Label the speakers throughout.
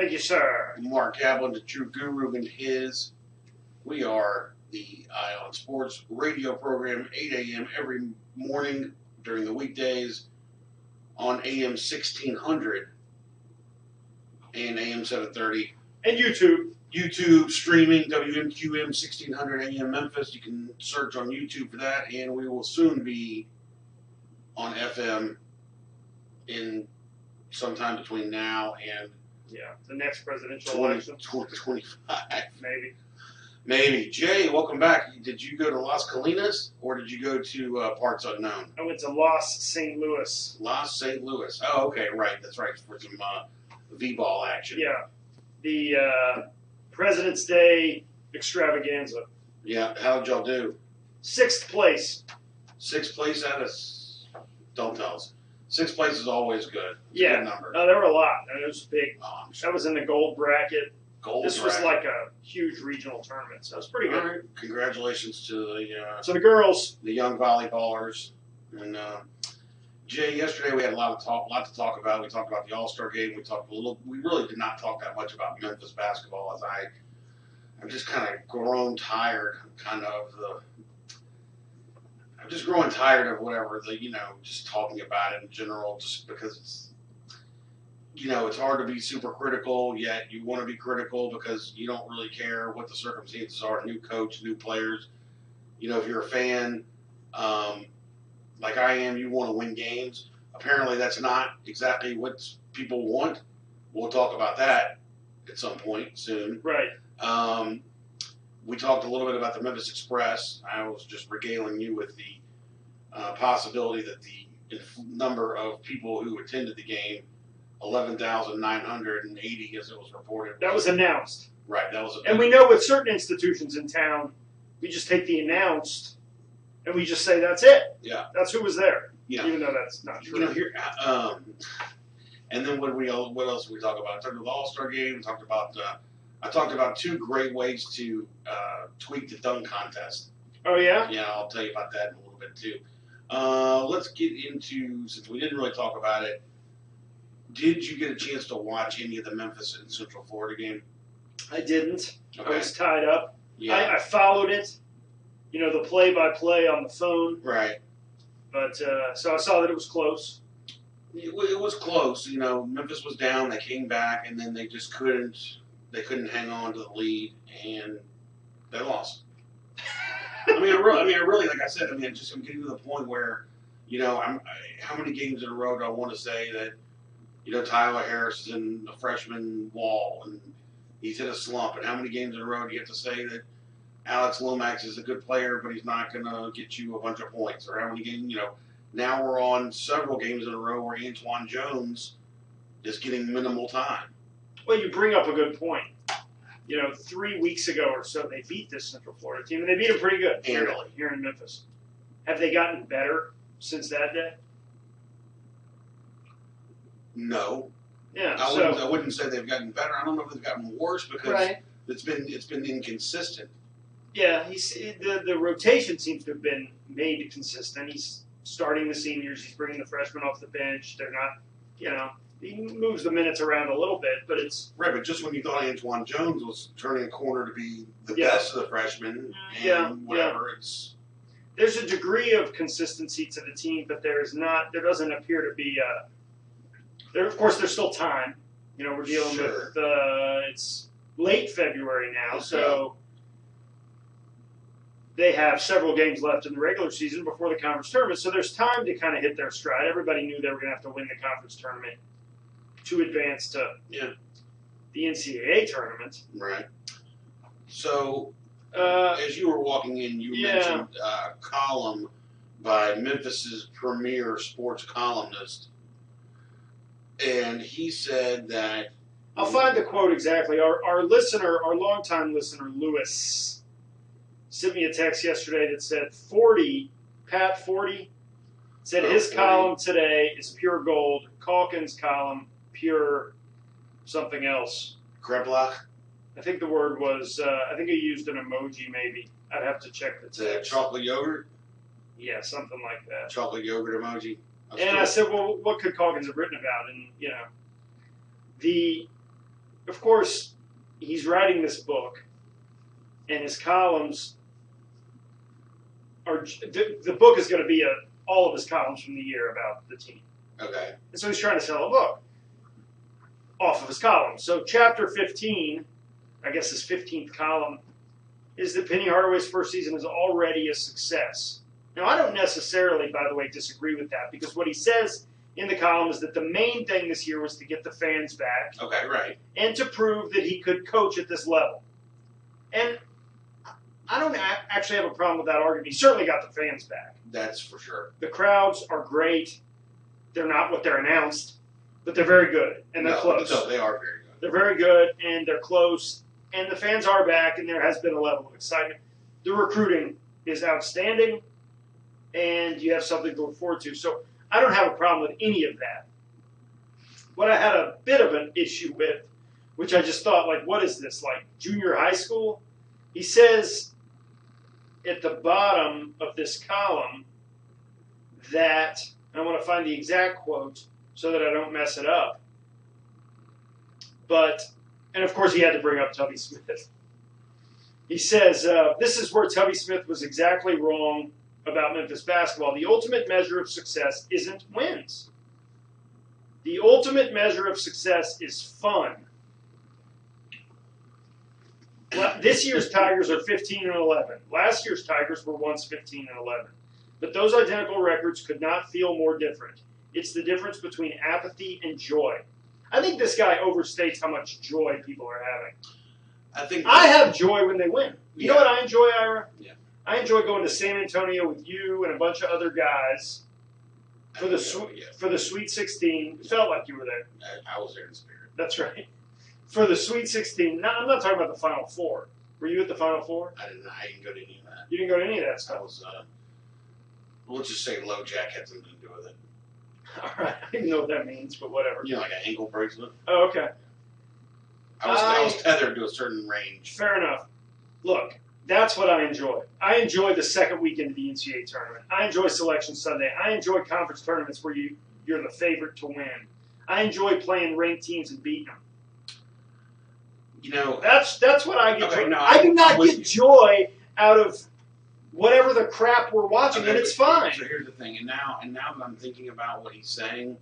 Speaker 1: Thank you, sir.
Speaker 2: Mark Kaplan, the True Guru, and his. We are the Eye on Sports radio program, 8 a.m. every morning during the weekdays on AM 1600 and AM 730.
Speaker 1: And YouTube.
Speaker 2: YouTube streaming, WMQM 1600 AM Memphis. You can search on YouTube for that, and we will soon be on FM in sometime between now and
Speaker 1: the next presidential election.
Speaker 2: 2025.
Speaker 1: Maybe.
Speaker 2: Jay, welcome back. Did you go to Las Colinas or did you go to Parts Unknown?
Speaker 1: I went to Los St. Louis.
Speaker 2: Los St. Louis. Oh, okay, right. That's right, for some V-ball action.
Speaker 1: Yeah. The President's Day extravaganza.
Speaker 2: Yeah, how did y'all do?
Speaker 1: 6th place.
Speaker 2: 6th place out of... Don't tell us. 6th place is always good. It's a good number.
Speaker 1: No, there were a lot. It was big.
Speaker 2: Oh,
Speaker 1: That was in the gold bracket. This
Speaker 2: bracket.
Speaker 1: was like a huge regional tournament, so it was pretty good.
Speaker 2: All right. Congratulations to
Speaker 1: So the girls.
Speaker 2: The young volleyballers. And Jay, yesterday we had a lot to talk about. We talked about the All-Star game. We really did not talk that much about Memphis basketball, as I'm just kind of grown tired, I'm just growing tired of whatever just talking about it in general, just because it's hard to be super critical, yet you want to be critical because you don't really care what the circumstances are. New coach, new players. If you're a fan, like I am, you want to win games. Apparently that's not exactly what people want. We'll talk about that at some point soon.
Speaker 1: Right.
Speaker 2: We talked a little bit about the Memphis Express. I was just regaling you with the possibility that the number of people who attended the game, 11,980 as it was reported.
Speaker 1: That was announced.
Speaker 2: Right, that was
Speaker 1: And we know with certain institutions in town, we just take the announced and we just say that's it.
Speaker 2: Yeah.
Speaker 1: That's who was there.
Speaker 2: Yeah.
Speaker 1: Even though that's not true.
Speaker 2: And then what else did we talk about? I talked about the All-Star game. I talked about 2 great ways to tweak the dunk contest.
Speaker 1: Oh, yeah?
Speaker 2: Yeah, I'll tell you about that in a little bit, too. Let's get into, since we didn't really talk about it, did you get a chance to watch any of the Memphis and Central Florida game?
Speaker 1: I didn't.
Speaker 2: Okay.
Speaker 1: I was tied up.
Speaker 2: Yeah.
Speaker 1: I followed it. The play-by-play on the phone.
Speaker 2: Right.
Speaker 1: But, so I saw that it was close.
Speaker 2: It was close. Memphis was down. They came back, and then they just couldn't hang on to the lead, and they lost. I really, like I said, I'm getting to the point where, how many games in a row do I want to say that, Tyler Harris is in the freshman wall and he's hit a slump, and how many games in a row do you have to say that Alex Lomax is a good player, but he's not going to get you a bunch of points, or how many games, now we're on several games in a row where Antoine Jones is getting minimal time.
Speaker 1: Well, you bring up a good point. 3 weeks ago or so, they beat this Central Florida team, and they beat them pretty good
Speaker 2: Handily.
Speaker 1: Here in Memphis. Have they gotten better since that day?
Speaker 2: No.
Speaker 1: Yeah.
Speaker 2: I wouldn't say they've gotten better. I don't know if they've gotten worse because
Speaker 1: right.
Speaker 2: it's been inconsistent.
Speaker 1: Yeah, the rotation seems to have been made consistent. He's starting the seniors. He's bringing the freshmen off the bench. They're not, he moves the minutes around a little bit, but it's...
Speaker 2: Right, but just when you thought Antoine Jones was turning a corner to be the best of the freshmen and it's...
Speaker 1: There's a degree of consistency to the team, but there doesn't appear to be of course, there's still time. We're dealing with... it's late February now, so... They have several games left in the regular season before the conference tournament, so there's time to kind of hit their stride. Everybody knew they were going to have to win the conference tournament to advance to the NCAA tournament.
Speaker 2: Right. So, as you were walking in, you mentioned a column by Memphis's premier sports columnist, and he said that...
Speaker 1: I'll find the quote exactly. Our longtime listener, Lewis, sent me a text yesterday that said Pat 40, said his
Speaker 2: 40.
Speaker 1: column today is pure gold. Calkins' column, pure something else.
Speaker 2: Kreplach?
Speaker 1: I think the word was, I think he used an emoji maybe. I'd have to check the text.
Speaker 2: Chocolate yogurt?
Speaker 1: Yeah, something like that.
Speaker 2: Chocolate yogurt emoji.
Speaker 1: I said, well, what could Calkins have written about? And, of course, he's writing this book, and his columns are the book is going to be all of his columns from the year about the team.
Speaker 2: Okay.
Speaker 1: And so he's trying to sell a book off of his columns. So chapter 15, I guess his 15th column, is that Penny Hardaway's first season is already a success. Now, I don't necessarily, by the way, disagree with that, because what he says in the column is that the main thing this year was to get the fans back.
Speaker 2: Okay, right.
Speaker 1: And to prove that he could coach at this level. And I don't actually have a problem with that argument. He certainly got the fans back.
Speaker 2: That's for sure.
Speaker 1: The crowds are great. They're not what they're announced, but they're very good, and they're close.
Speaker 2: No, they are very good.
Speaker 1: They're very good, and they're close, and the fans are back, and there has been a level of excitement. The recruiting is outstanding, and you have something to look forward to. So I don't have a problem with any of that. What I had a bit of an issue with, which I just thought, like, what is this, like junior high school? He says at the bottom of this column that, I want to find the exact quote so that I don't mess it up. But, and of course he had to bring up Tubby Smith. He says, this is where Tubby Smith was exactly wrong about Memphis basketball. The ultimate measure of success isn't wins. The ultimate measure of success is fun. This year's Tigers are 15 and 11. Last year's Tigers were once 15 and 11. But those identical records could not feel more different. It's the difference between apathy and joy. I think this guy overstates how much joy people are having. I have joy when they win. You know what I enjoy, Ira?
Speaker 2: Yeah.
Speaker 1: I enjoy going to San Antonio with you and a bunch of other guys for the Sweet 16. It felt like you were there.
Speaker 2: I was there in spirit.
Speaker 1: That's right. For the Sweet 16. Now, I'm not talking about the Final Four. Were you at the Final Four?
Speaker 2: I didn't go to any of that.
Speaker 1: You didn't go to any of that
Speaker 2: I
Speaker 1: stuff?
Speaker 2: was, let's just say low jack had something to do with it.
Speaker 1: All right. I don't even know what that means, but whatever.
Speaker 2: You know, like an ankle bracelet.
Speaker 1: Oh, okay.
Speaker 2: I was tethered to a certain range.
Speaker 1: Fair enough. Look, that's what I enjoy. I enjoy the second weekend of the NCAA tournament. I enjoy Selection Sunday. I enjoy conference tournaments where you're the favorite to win. I enjoy playing ranked teams and beating them.
Speaker 2: You know,
Speaker 1: that's what I get.
Speaker 2: Okay,
Speaker 1: joy.
Speaker 2: no,
Speaker 1: I do not get
Speaker 2: you.
Speaker 1: joy out of whatever the crap we're watching, and it's fine.
Speaker 2: So here's the thing, and now that I'm thinking about what he's saying,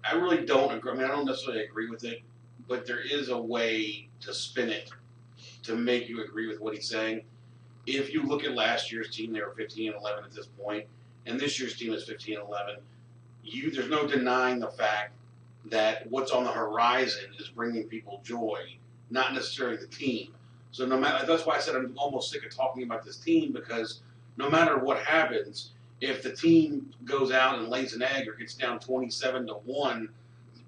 Speaker 2: I really don't agree. I mean, I don't necessarily agree with it, but there is a way to spin it to make you agree with what he's saying. If you look at last year's team, they were 15 and 11 at this point, and this year's team is 15 and 11. There's no denying the fact that what's on the horizon is bringing people joy, not necessarily the team. So no matter, that's why I said I'm almost sick of talking about this team, because no matter what happens, if the team goes out and lays an egg or gets down 27-1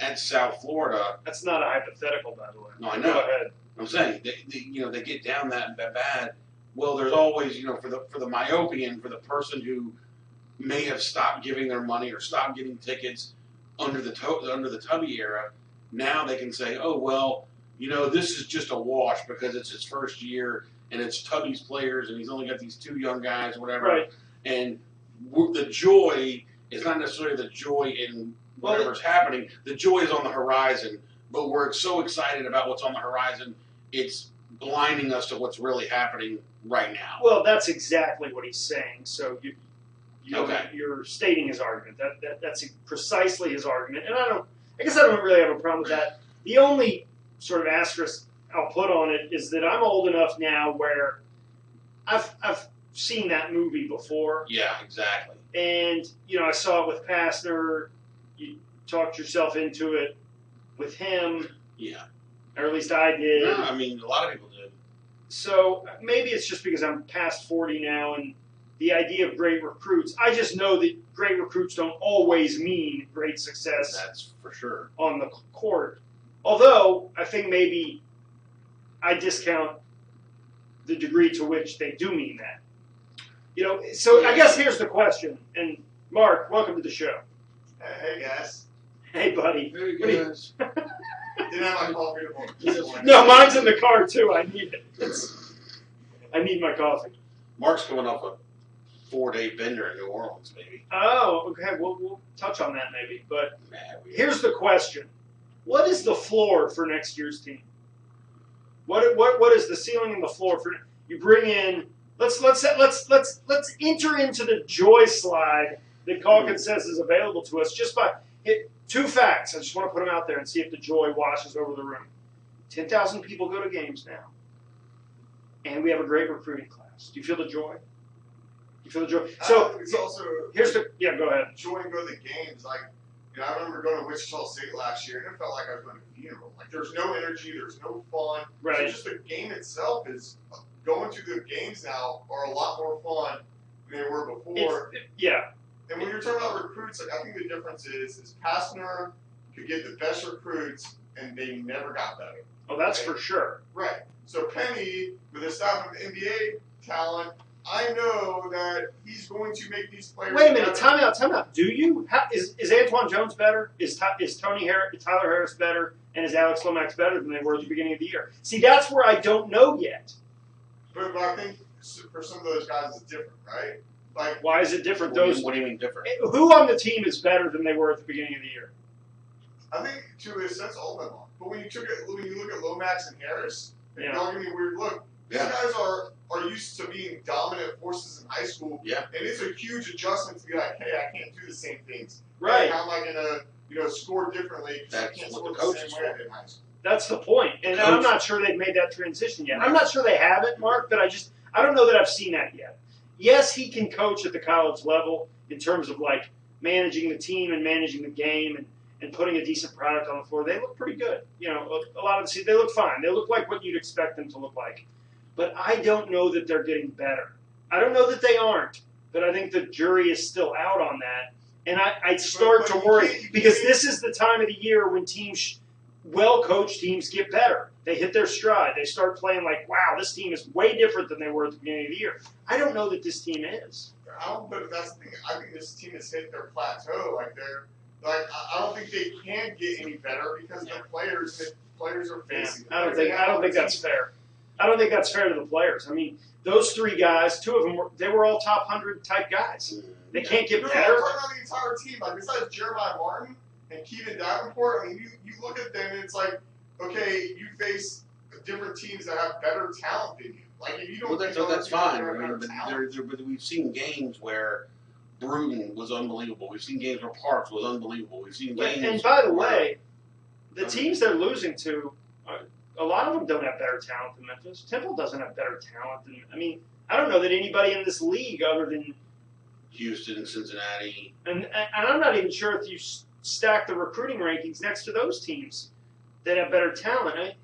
Speaker 2: at South Florida,
Speaker 1: that's not a hypothetical, by the way.
Speaker 2: No, I know.
Speaker 1: Go ahead.
Speaker 2: I'm saying they get down that bad. Well, there's always for the myopian, for the person who may have stopped giving their money or stopped getting tickets under the Tubby era. Now they can say, oh well, this is just a wash because it's his first year and it's Tubby's players and he's only got these two young guys, whatever.
Speaker 1: Right.
Speaker 2: And the joy is not necessarily the joy in whatever's happening. The joy is on the horizon, but we're so excited about what's on the horizon, it's blinding us to what's really happening right now.
Speaker 1: Well, that's exactly what he's saying. So
Speaker 2: Okay.
Speaker 1: You're stating his argument. That's precisely his argument, and I guess I don't really have a problem with that. The only sort of asterisk I'll put on it is that I'm old enough now where I've seen that movie before.
Speaker 2: Yeah, exactly.
Speaker 1: And I saw it with Pastner. You talked yourself into it with him.
Speaker 2: Yeah.
Speaker 1: Or at least I did.
Speaker 2: No, I mean, a lot of people did.
Speaker 1: So maybe it's just because I'm past 40 now and the idea of great recruits. I just know that great recruits don't always mean great success.
Speaker 2: That's for sure.
Speaker 1: On the court. Although, I think maybe I discount the degree to which they do mean that. So I guess here's the question. And Mark, welcome to the show.
Speaker 3: Hey guys.
Speaker 1: Hey buddy.
Speaker 2: Hey guys.
Speaker 3: Didn't have my coffee this morning.
Speaker 1: No, mine's in the car too. I need it. I need my coffee.
Speaker 2: Mark's coming off a 4-day bender in New Orleans, maybe.
Speaker 1: Oh, okay. We'll touch on that maybe. But
Speaker 2: Nah,
Speaker 1: here's the question. What is the floor for next year's team? What is the ceiling and the floor for? You bring in. Let's enter into the joy slide that Calkins says is available to us just by two facts. I just want to put them out there and see if the joy washes over the room. 10,000 people go to games now, and we have a great recruiting class. Do you feel the joy? Do you feel the joy? So
Speaker 3: it's also
Speaker 1: here's the go ahead.
Speaker 3: Joy and go to the games. Like, I remember going to Wichita State last year, and it felt like I was going to a funeral. Like, there's no energy, there's no fun.
Speaker 1: Right.
Speaker 3: So just the game itself is going to the games now are a lot more fun than they were before.
Speaker 1: Yeah.
Speaker 3: And when you're talking about recruits, like, I think the difference is Pastner could get the best recruits, and they never got better.
Speaker 1: Oh, that's
Speaker 3: right?
Speaker 1: for sure.
Speaker 3: Right. So Penny, with his staff of NBA talent, I know that he's going to make these players.
Speaker 1: Wait a minute,
Speaker 3: better.
Speaker 1: time out. Do you? Is Antoine Jones better? Is Tyler Harris better? And is Alex Lomax better than they were at the beginning of the year? See, that's where I don't know yet.
Speaker 3: But I think for some of those guys, it's different, right? Like,
Speaker 1: why is it different?
Speaker 2: What do you mean different?
Speaker 1: Who on the team is better than they were at the beginning of the year?
Speaker 3: I think to a sense, all of them are. But when you look at Lomax and Harris,
Speaker 1: Yeah.
Speaker 3: don't give me a weird look.
Speaker 2: Yeah.
Speaker 3: These guys are used to being dominant forces in high school.
Speaker 2: Yeah.
Speaker 3: And it's a huge adjustment to be like, hey, I can't do the same things.
Speaker 1: Right.
Speaker 3: Like, how am I gonna score differently because I
Speaker 2: That's
Speaker 3: can't
Speaker 2: what
Speaker 3: score
Speaker 2: the
Speaker 3: the
Speaker 2: coach
Speaker 3: same
Speaker 2: is
Speaker 3: way I did in high school.
Speaker 1: That's the point. And
Speaker 2: Coach.
Speaker 1: I'm not sure they've made that transition yet. I'm not sure they haven't, Mark, but I don't know that I've seen that yet. Yes, he can coach at the college level in terms of like managing the team and managing the game and putting a decent product on the floor. They look pretty good. You know, a lot of they look fine. They look like what you'd expect them to look like. But I don't know that they're getting better. I don't know that they aren't, but I think the jury is still out on that. And I start to worry because this is the time of the year when teams, well-coached teams, get better. They hit their stride. They start playing like, wow, this team is way different than they were at the beginning of the year. I don't know that this team is.
Speaker 3: But that's the thing. I think this team has hit their plateau. I don't think they can get any better because the players are facing.
Speaker 1: I don't think that's fair. I don't think that's fair to the players. I mean, those three guys, two of them were all top 100 type guys. They can't get better.
Speaker 3: I'm talking about the entire team. Like, besides Jeremiah Martin and Kevin Davenport, I mean, you look at them and it's like, okay, you face different teams that have better talent than you. Like, if you don't,
Speaker 2: That's fine.
Speaker 3: I
Speaker 2: I mean, but we've seen games where Bruton was unbelievable. We've seen games where Parks was unbelievable. We've seen games.
Speaker 1: And by the way, the teams they're losing to, a lot of them don't have better talent than Memphis. Temple doesn't have better talent than. I mean, I don't know that anybody in this league other than
Speaker 2: Houston and Cincinnati.
Speaker 1: And I'm not even sure if you stack the recruiting rankings next to those teams that have better talent.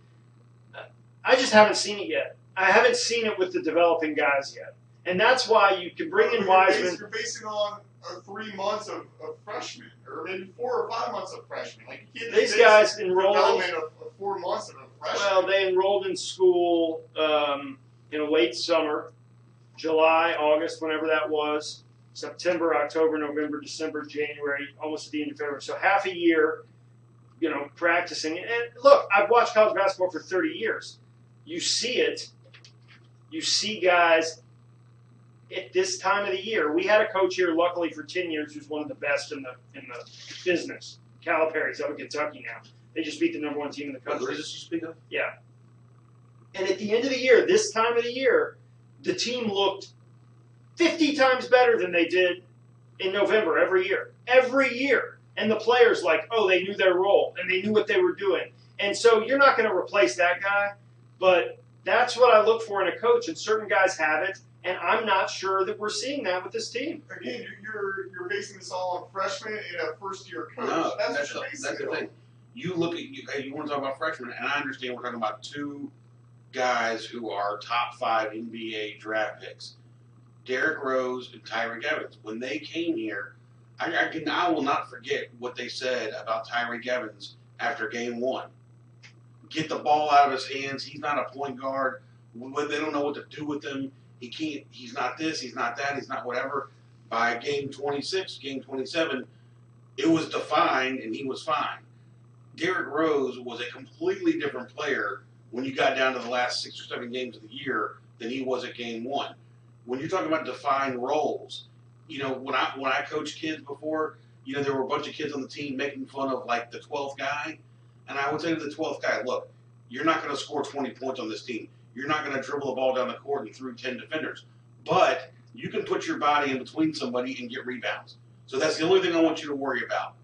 Speaker 1: I just haven't seen it yet. I haven't seen it with the developing guys yet. And that's why you can bring in Wiseman.
Speaker 3: You're basing on 3 months of freshmen, or maybe 4 or 5 months of freshmen. Like, you can't just
Speaker 1: These guys enrolled.
Speaker 3: development of 4 months of a freshman.
Speaker 1: Well, they enrolled in school in a late summer, July, August, whenever that was, September, October, November, December, January, almost at the end of February. So half a year, practicing. And look, I've watched college basketball for 30 years. You see it. You see guys at this time of the year. We had a coach here, luckily for 10 years, who's one of the best in the business. Calipari's up in Kentucky now. They just beat the number 1 team in the country.
Speaker 2: Who does you speak of?
Speaker 1: Yeah. And at the end of the year, this time of the year, the team looked 50 times better than they did in November every year. Every year. And the players, they knew their role, and they knew what they were doing. And so you're not going to replace that guy, but that's what I look for in a coach, and certain guys have it, and I'm not sure that we're seeing that with this team.
Speaker 3: Again, you're basing this all on freshmen and a first-year coach.
Speaker 2: No,
Speaker 3: that's
Speaker 2: the thing. You look at you want to talk about freshmen, and I understand we're talking about 2 guys who are top 5 NBA draft picks, Derrick Rose and Tyreek Evans. When they came here, I will not forget what they said about Tyreek Evans after game 1. Get the ball out of his hands. He's not a point guard. When they don't know what to do with him, he can't. He's not this. He's not that. He's not whatever. By game 26, game 27, it was defined, and he was fine. Derrick Rose was a completely different player when you got down to the last 6 or 7 games of the year than he was at game 1. When you're talking about defined roles, when I coached kids before, there were a bunch of kids on the team making fun of the 12th guy. And I would say to the 12th guy, look, you're not going to score 20 points on this team. You're not going to dribble the ball down the court and through 10 defenders. But you can put your body in between somebody and get rebounds. So that's the only thing I want you to worry about.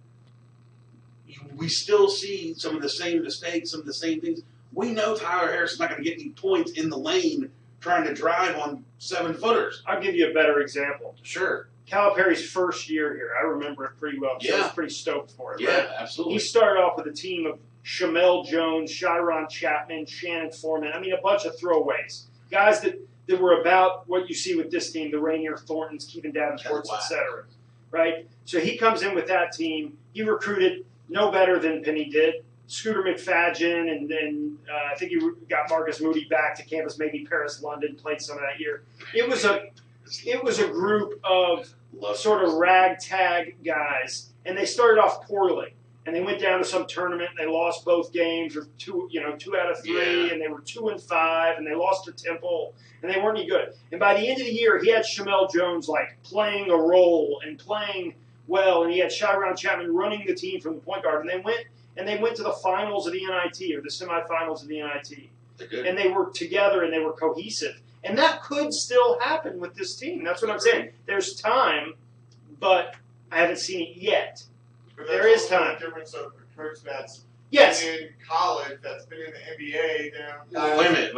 Speaker 2: We still see some of the same mistakes, some of the same things. We know Tyler Harris is not going to get any points in the lane trying to drive on 7-footers.
Speaker 1: I'll give you a better example.
Speaker 2: Sure.
Speaker 1: Calipari's first year here, I remember it pretty well. So I was pretty stoked for it.
Speaker 2: Yeah,
Speaker 1: right?
Speaker 2: absolutely.
Speaker 1: He started off with a team of Shamel Jones, Chiron Chapman, Shannon Foreman. I mean, a bunch of throwaways. Guys that were about what you see with this team, the Rainier Thorntons, Kevin Davenports, etc. Right? So he comes in with that team. He recruited no better than Penny did. Scooter McFadgen, and then I think he got Marcus Moody back to campus. Maybe Paris London played some of that year. It was a group of sort of ragtag guys, and they started off poorly. And they went down to some tournament, and they lost both games, or two out of three, and they were 2-5, and they lost to Temple, and they weren't any good. And by the end of the year, he had Shamel Jones like playing a role and playing well, and he had Chiron Chapman running the team from the point guard, and they went to the finals of the NIT, or the semifinals of the NIT. And they were together and they were cohesive. And that could still happen with this team. That's what I'm saying. There's time, but I haven't seen it yet.
Speaker 3: But
Speaker 1: there is time.
Speaker 3: The difference of a coach that's
Speaker 1: yes.
Speaker 3: been in college, that's been in the NBA.
Speaker 2: Wait a minute,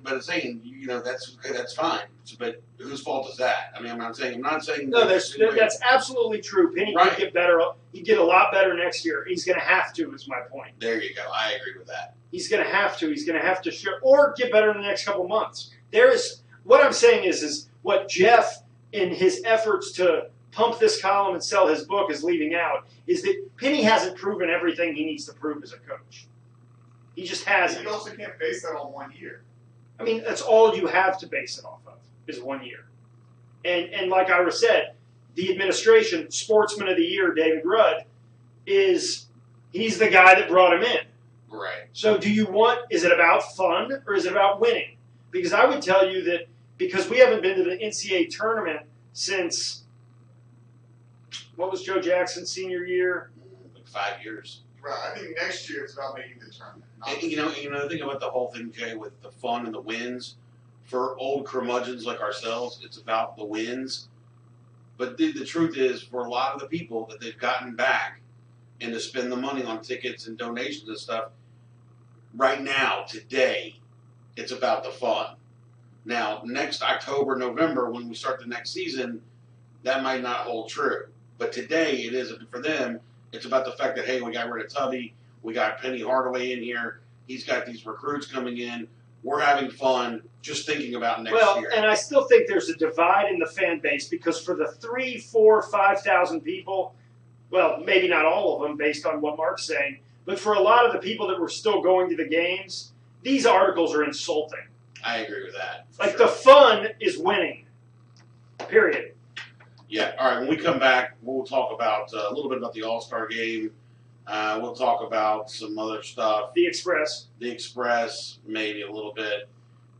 Speaker 2: but I'm saying, that's fine. But whose fault is that? I mean, I'm not saying.
Speaker 1: No, that's absolutely true. Penny could get better. He'd get a lot better next year. He's going to have to. Is my point.
Speaker 2: There you go. I agree with that.
Speaker 1: He's going to have to. He's going to have to show, or get better in the next couple months. There is what I'm saying is what Jeff, in his efforts to pump this column and sell his book, is leaving out is that Penny hasn't proven everything he needs to prove as a coach. He just hasn't.
Speaker 3: You also can't base that on 1 year.
Speaker 1: I mean, that's all you have to base it off of is 1 year. And like Ira said, the administration, Sportsman of the Year, David Rudd, he's the guy that brought him in.
Speaker 2: Right.
Speaker 1: So is it about fun or is it about winning? Because I would tell you that because we haven't been to the NCAA tournament since, what was Joe Jackson's senior year?
Speaker 2: Like 5 years.
Speaker 3: Right. I think next year it's about making the tournament.
Speaker 2: And the thing about the whole thing, Jay, with the fun and the wins, for old curmudgeons like ourselves, it's about the wins. But the truth is, for a lot of the people that they've gotten back and to spend the money on tickets and donations and stuff, right now, today, it's about the fun. Now, next October, November, when we start the next season, that might not hold true. But today, it is for them. It's about the fact that, hey, we got rid of Tubby. We got Penny Hardaway in here. He's got these recruits coming in. We're having fun just thinking about next year.
Speaker 1: Well, and I still think there's a divide in the fan base because for the 3,000, 4,000, 5,000 people, well, maybe not all of them based on what Mark's saying, but for a lot of the people that were still going to the games, these articles are insulting.
Speaker 2: I agree with that.
Speaker 1: Like the fun is winning, period.
Speaker 2: Yeah. All right. When we come back, we'll talk about a little bit about the All-Star game. We'll talk about some other stuff.
Speaker 1: The Express,
Speaker 2: maybe a little bit.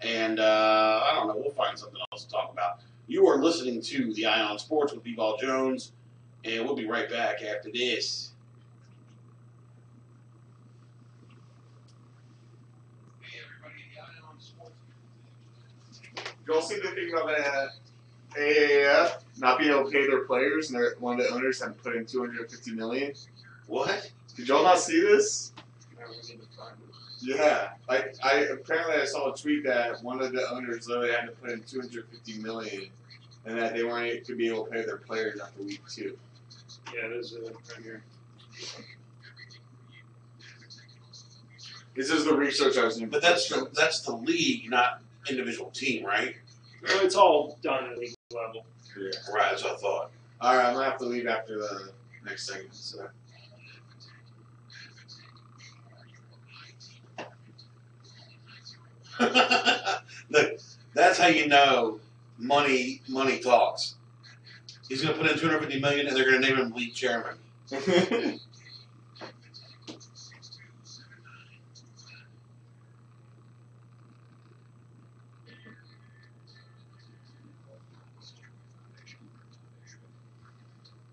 Speaker 2: And I don't know. We'll find something else to talk about. You are listening to the Ion Sports with B-Ball Jones, and we'll be right back after this. Hey, everybody, the Ion Sports.
Speaker 3: You all see the thing about the AAF not being able to pay their players, and one of the owners had to put in $250 million?
Speaker 2: What?
Speaker 3: Did y'all not see this? Yeah, apparently I saw a tweet that one of the owners literally had to put in $250 million, and that they weren't to be able to pay their players after week 2.
Speaker 1: Yeah, there's a right here.
Speaker 3: This is the research I was doing.
Speaker 2: But that's the league, not individual team, right?
Speaker 1: Well, it's all done at a league level.
Speaker 3: Yeah.
Speaker 2: Right, that's what I thought.
Speaker 3: All right, I'm gonna have to leave after the next segment. So.
Speaker 2: Look, that's how you know money talks. He's going to put in $250 million, and they're going to name him league chairman.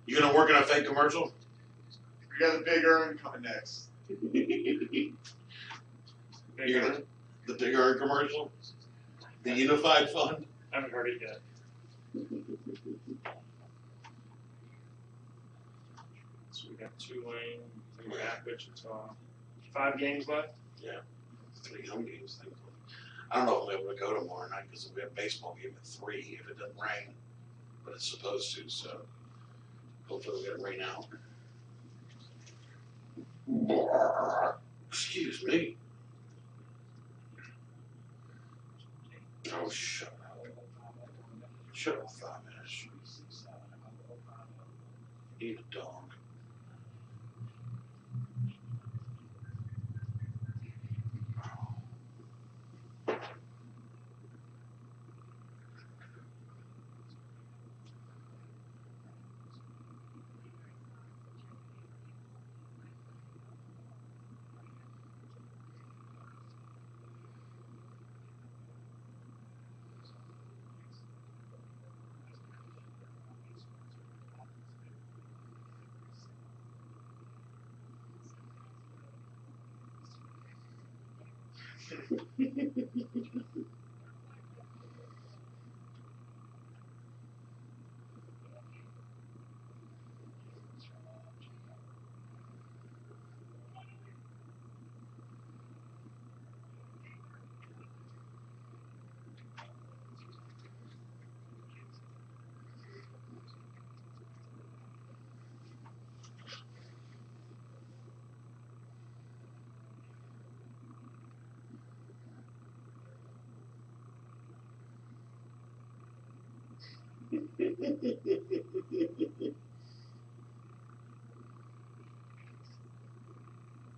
Speaker 2: You going to work in a fake commercial?
Speaker 3: We got the big earn coming next.
Speaker 2: You're gonna the Big Earn commercial, the Unified Fund.
Speaker 1: I haven't heard it yet. So we got Tulane, we're at Wichita. 5 games left.
Speaker 2: 3 home games, thankfully. I don't know if we'll be able to go tomorrow night because we have a baseball game at 3 if it doesn't rain, but it's supposed to. So hopefully we'll get it rain out. Excuse me. Oh, shut up. Shut up, Famish. Eat a dog.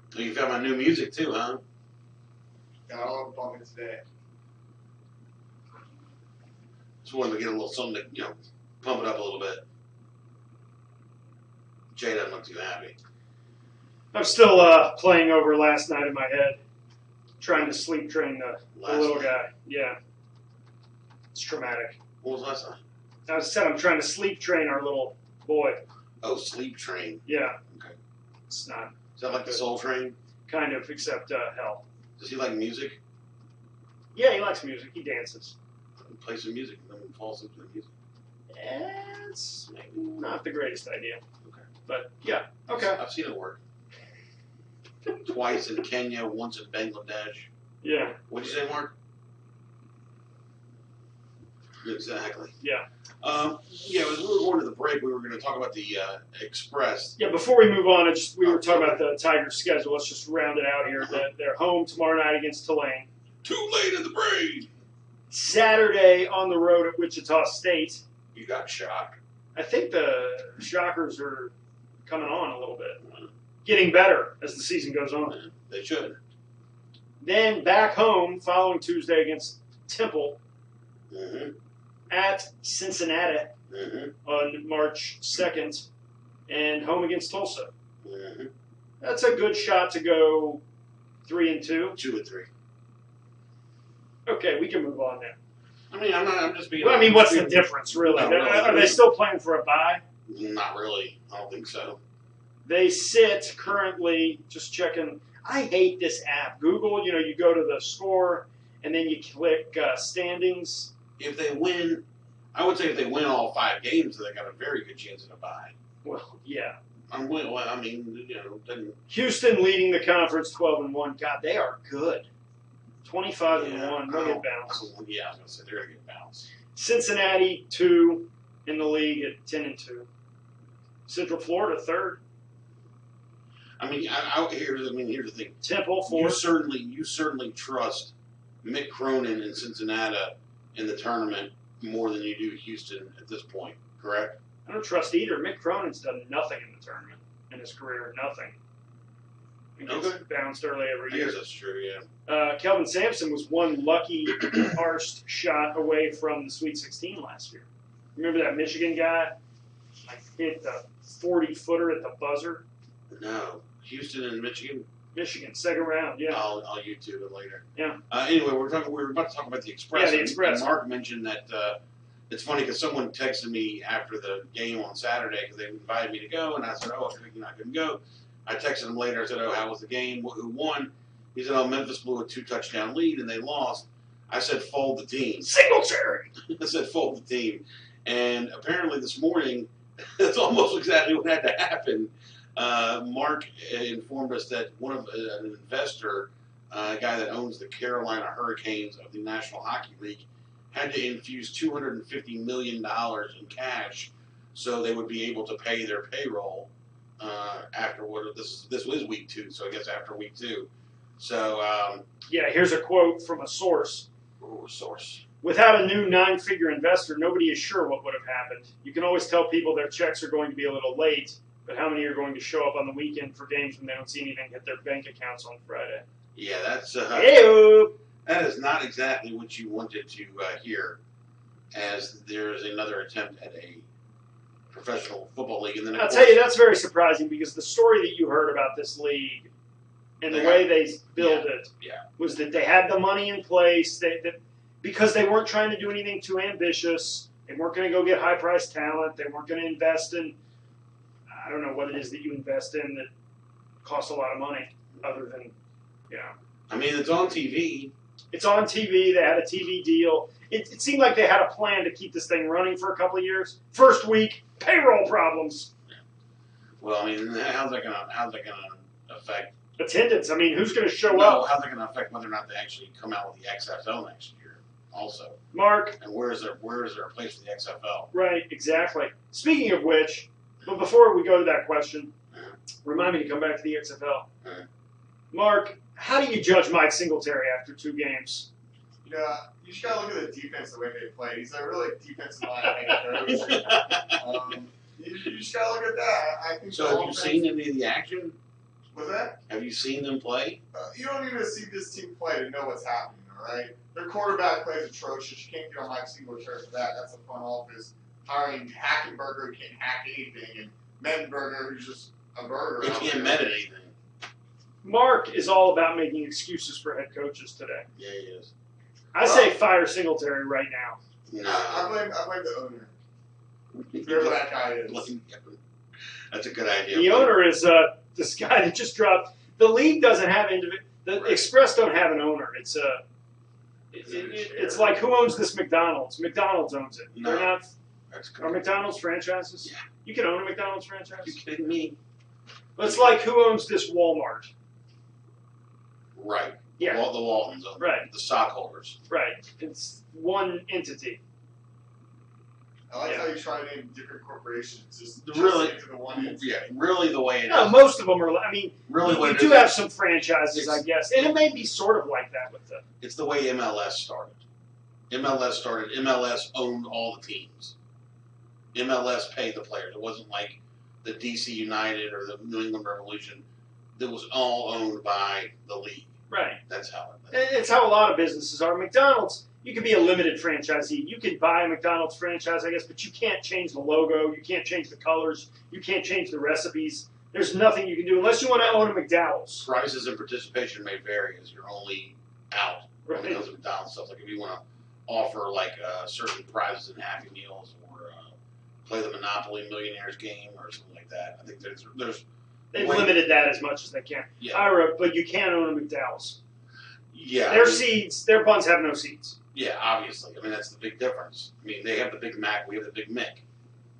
Speaker 2: So you found my new music too, huh?
Speaker 3: Got all bump it today.
Speaker 2: Just wanted to get a little something to, pump it up a little bit. Jay doesn't look too happy.
Speaker 1: I'm still playing over last night in my head, trying to sleep train the little guy. Yeah. It's traumatic.
Speaker 2: What was last night?
Speaker 1: I said I'm trying to sleep train our little boy.
Speaker 2: Oh, Sleep Train.
Speaker 1: Yeah.
Speaker 2: Okay.
Speaker 1: It's not
Speaker 2: Is that like the Soul Train?
Speaker 1: kind of, except hell.
Speaker 2: Does he like music?
Speaker 1: Yeah, he likes music. He dances.
Speaker 2: Play some music and then fall asleep to the music.
Speaker 1: It's maybe not the greatest idea.
Speaker 2: Okay.
Speaker 1: But, yeah. Okay.
Speaker 2: I've seen it work. Twice in Kenya, once in Bangladesh.
Speaker 1: Yeah.
Speaker 2: What'd you say, Mark? Exactly.
Speaker 1: Yeah.
Speaker 2: As we were going to the break, we were going to talk about the Express.
Speaker 1: Yeah, before we move on, we were talking about the Tigers' schedule. Let's just round it out here. They're home tomorrow night against Tulane.
Speaker 2: Too late in the brain.
Speaker 1: Saturday on the road at Wichita State.
Speaker 2: You got shocked.
Speaker 1: I think the Shockers are coming on a little bit. Getting better as the season goes on.
Speaker 2: They should.
Speaker 1: Then back home following Tuesday against Temple
Speaker 2: Mm-hmm.
Speaker 1: at Cincinnati
Speaker 2: Mm-hmm.
Speaker 1: on March 2nd and home against Tulsa.
Speaker 2: Mm-hmm.
Speaker 1: That's a good shot to go 3-2.
Speaker 2: 2-3.
Speaker 1: Okay, we can move on now.
Speaker 2: I mean, I'm just being.
Speaker 1: Well, I mean, what's the difference, really?
Speaker 2: No, really.
Speaker 1: Are they still playing for a bye?
Speaker 2: Not really. I don't think so.
Speaker 1: They sit currently, just checking. I hate this app. Google, you go to the score and then you click standings.
Speaker 2: If they win, I would say if they win all 5 games, they got a very good chance of a bye.
Speaker 1: Well, yeah.
Speaker 2: Then
Speaker 1: Houston leading the conference 12-1. God, they are good. 25-1. They'll get bounced.
Speaker 2: Yeah, I was going to say they're going to get bounced.
Speaker 1: Cincinnati 2 in the league at 10-2. Central Florida 3rd.
Speaker 2: I mean, here's the thing.
Speaker 1: Temple 4th.
Speaker 2: You certainly trust Mick Cronin in Cincinnati in the tournament more than you do Houston at this point, correct?
Speaker 1: I don't trust either. Mick Cronin's done nothing in the tournament in his career. Nothing. He gets bounced early every
Speaker 2: I
Speaker 1: year.
Speaker 2: guess that's true, yeah.
Speaker 1: Kelvin Sampson was one lucky arsed shot away from the Sweet 16 last year. Remember that Michigan guy? Hit the 40-footer at the buzzer.
Speaker 2: No. Houston and Michigan?
Speaker 1: Michigan, second round, yeah.
Speaker 2: I'll YouTube it later.
Speaker 1: Yeah.
Speaker 2: Anyway, we were about to talk about the Express.
Speaker 1: Yeah, the Express.
Speaker 2: And Mark mentioned that it's funny because someone texted me after the game on Saturday because they invited me to go, and I said, I couldn't go. I texted him later. I said, "Oh, how was the game? Who won?" He said, "Oh, Memphis blew a 2-touchdown lead and they lost." I said, "Fold the team."
Speaker 1: Singletary.
Speaker 2: I said, "Fold the team." And apparently this morning, that's almost exactly what had to happen. Mark informed us that an investor, a guy that owns the Carolina Hurricanes of the National Hockey League, had to infuse $250 million in cash so they would be able to pay their payroll after this was week 2, so I guess after week 2. So
Speaker 1: yeah, here's a quote from a source.
Speaker 2: Source.
Speaker 1: Without a new 9-figure investor, nobody is sure what would have happened. You can always tell people their checks are going to be a little late, but how many are going to show up on the weekend for games when they don't see anything hit their bank accounts on Friday?
Speaker 2: Yeah, that's
Speaker 1: Hey-o.
Speaker 2: that is not exactly what you wanted to hear, as there is another attempt at a professional football league. And then
Speaker 1: I'll tell you, that's very surprising because the story that you heard about this league and the way they built it was that they had the money in place, because they weren't trying to do anything too ambitious. They weren't going to go get high-priced talent. They weren't going to invest in, I don't know what it is that you invest in that costs a lot of money other than,
Speaker 2: I mean, it's on TV.
Speaker 1: It's on TV. They had a TV deal. It seemed like they had a plan to keep this thing running for a couple of years. First week, payroll problems.
Speaker 2: Well, I mean, how's that gonna affect
Speaker 1: Attendance. I mean, who's going to show up?
Speaker 2: How's that gonna affect whether or not they actually come out with the XFL next year? Also,
Speaker 1: Mark.
Speaker 2: And where is there a place for the XFL?
Speaker 1: Right. Exactly. Speaking of which, but before we go to that question, remind me to come back to the XFL. Mark, how do you judge Mike Singletary after 2 games?
Speaker 3: You just gotta look at the defense, the way they play. He's a really defensive-minded head coach. You just gotta look at that. I think.
Speaker 2: So, have you seen any of the action?
Speaker 3: What's that?
Speaker 2: Have you seen them play?
Speaker 3: You don't need to see this team play to know what's happening. All right, their quarterback plays atrocious. You can't get on Mike Singletary for that. That's the front office hiring Hackenberger, who can't hack anything, and Mettenberger, who's just a burger.
Speaker 2: He can't met anything.
Speaker 1: Mark is all about making excuses for head coaches today.
Speaker 2: Yeah, he is.
Speaker 1: I say fire Singletary right now.
Speaker 2: No.
Speaker 3: I blame the owner. Whoever that guy is.
Speaker 2: That's a good idea.
Speaker 1: The owner is this guy that just dropped. The league doesn't have the Express don't have an owner. It's like, who owns this McDonald's? McDonald's owns it.
Speaker 2: No.
Speaker 1: They're not.
Speaker 2: That's
Speaker 1: Are McDonald's franchises?
Speaker 2: Yeah.
Speaker 1: You can own a McDonald's franchise.
Speaker 2: You kidding me?
Speaker 1: It's like, who owns this Walmart?
Speaker 2: Right.
Speaker 1: Yeah.
Speaker 2: The Waltons own it.
Speaker 1: Right.
Speaker 2: The stockholders.
Speaker 1: Right. It's one entity.
Speaker 3: I like how you try to name different corporations. Just
Speaker 2: Really?
Speaker 3: into the one entity.
Speaker 2: Yeah, really the way it is.
Speaker 1: No, most of them are. I mean,
Speaker 2: Really what
Speaker 1: you
Speaker 2: it
Speaker 1: do
Speaker 2: is.
Speaker 1: have some franchises, I guess, and it may be sort of like that with the.
Speaker 2: It's the way MLS started. MLS owned all the teams. MLS paid the players. It wasn't like the DC United or the New England Revolution. That was all owned by the league.
Speaker 1: Right.
Speaker 2: That's how it.
Speaker 1: It's how a lot of businesses are. McDonald's, you can be a limited franchisee. You can buy a McDonald's franchise, I guess, but you can't change the logo. You can't change the colors. You can't change the recipes. There's nothing you can do unless you want to own a McDowell's.
Speaker 2: Prices and participation may vary as you're only out when it comes to McDonald's stuff. Like if you want to offer like certain prizes and Happy Meals or play the Monopoly Millionaires game or something like that. I think there's
Speaker 1: They've limited that as much as they can.
Speaker 2: Yeah.
Speaker 1: But you can own a McDowell's.
Speaker 2: Yeah.
Speaker 1: Their buns have no seeds.
Speaker 2: Yeah, obviously. I mean, that's the big difference. I mean, they have the Big Mac, we have the Big Mick.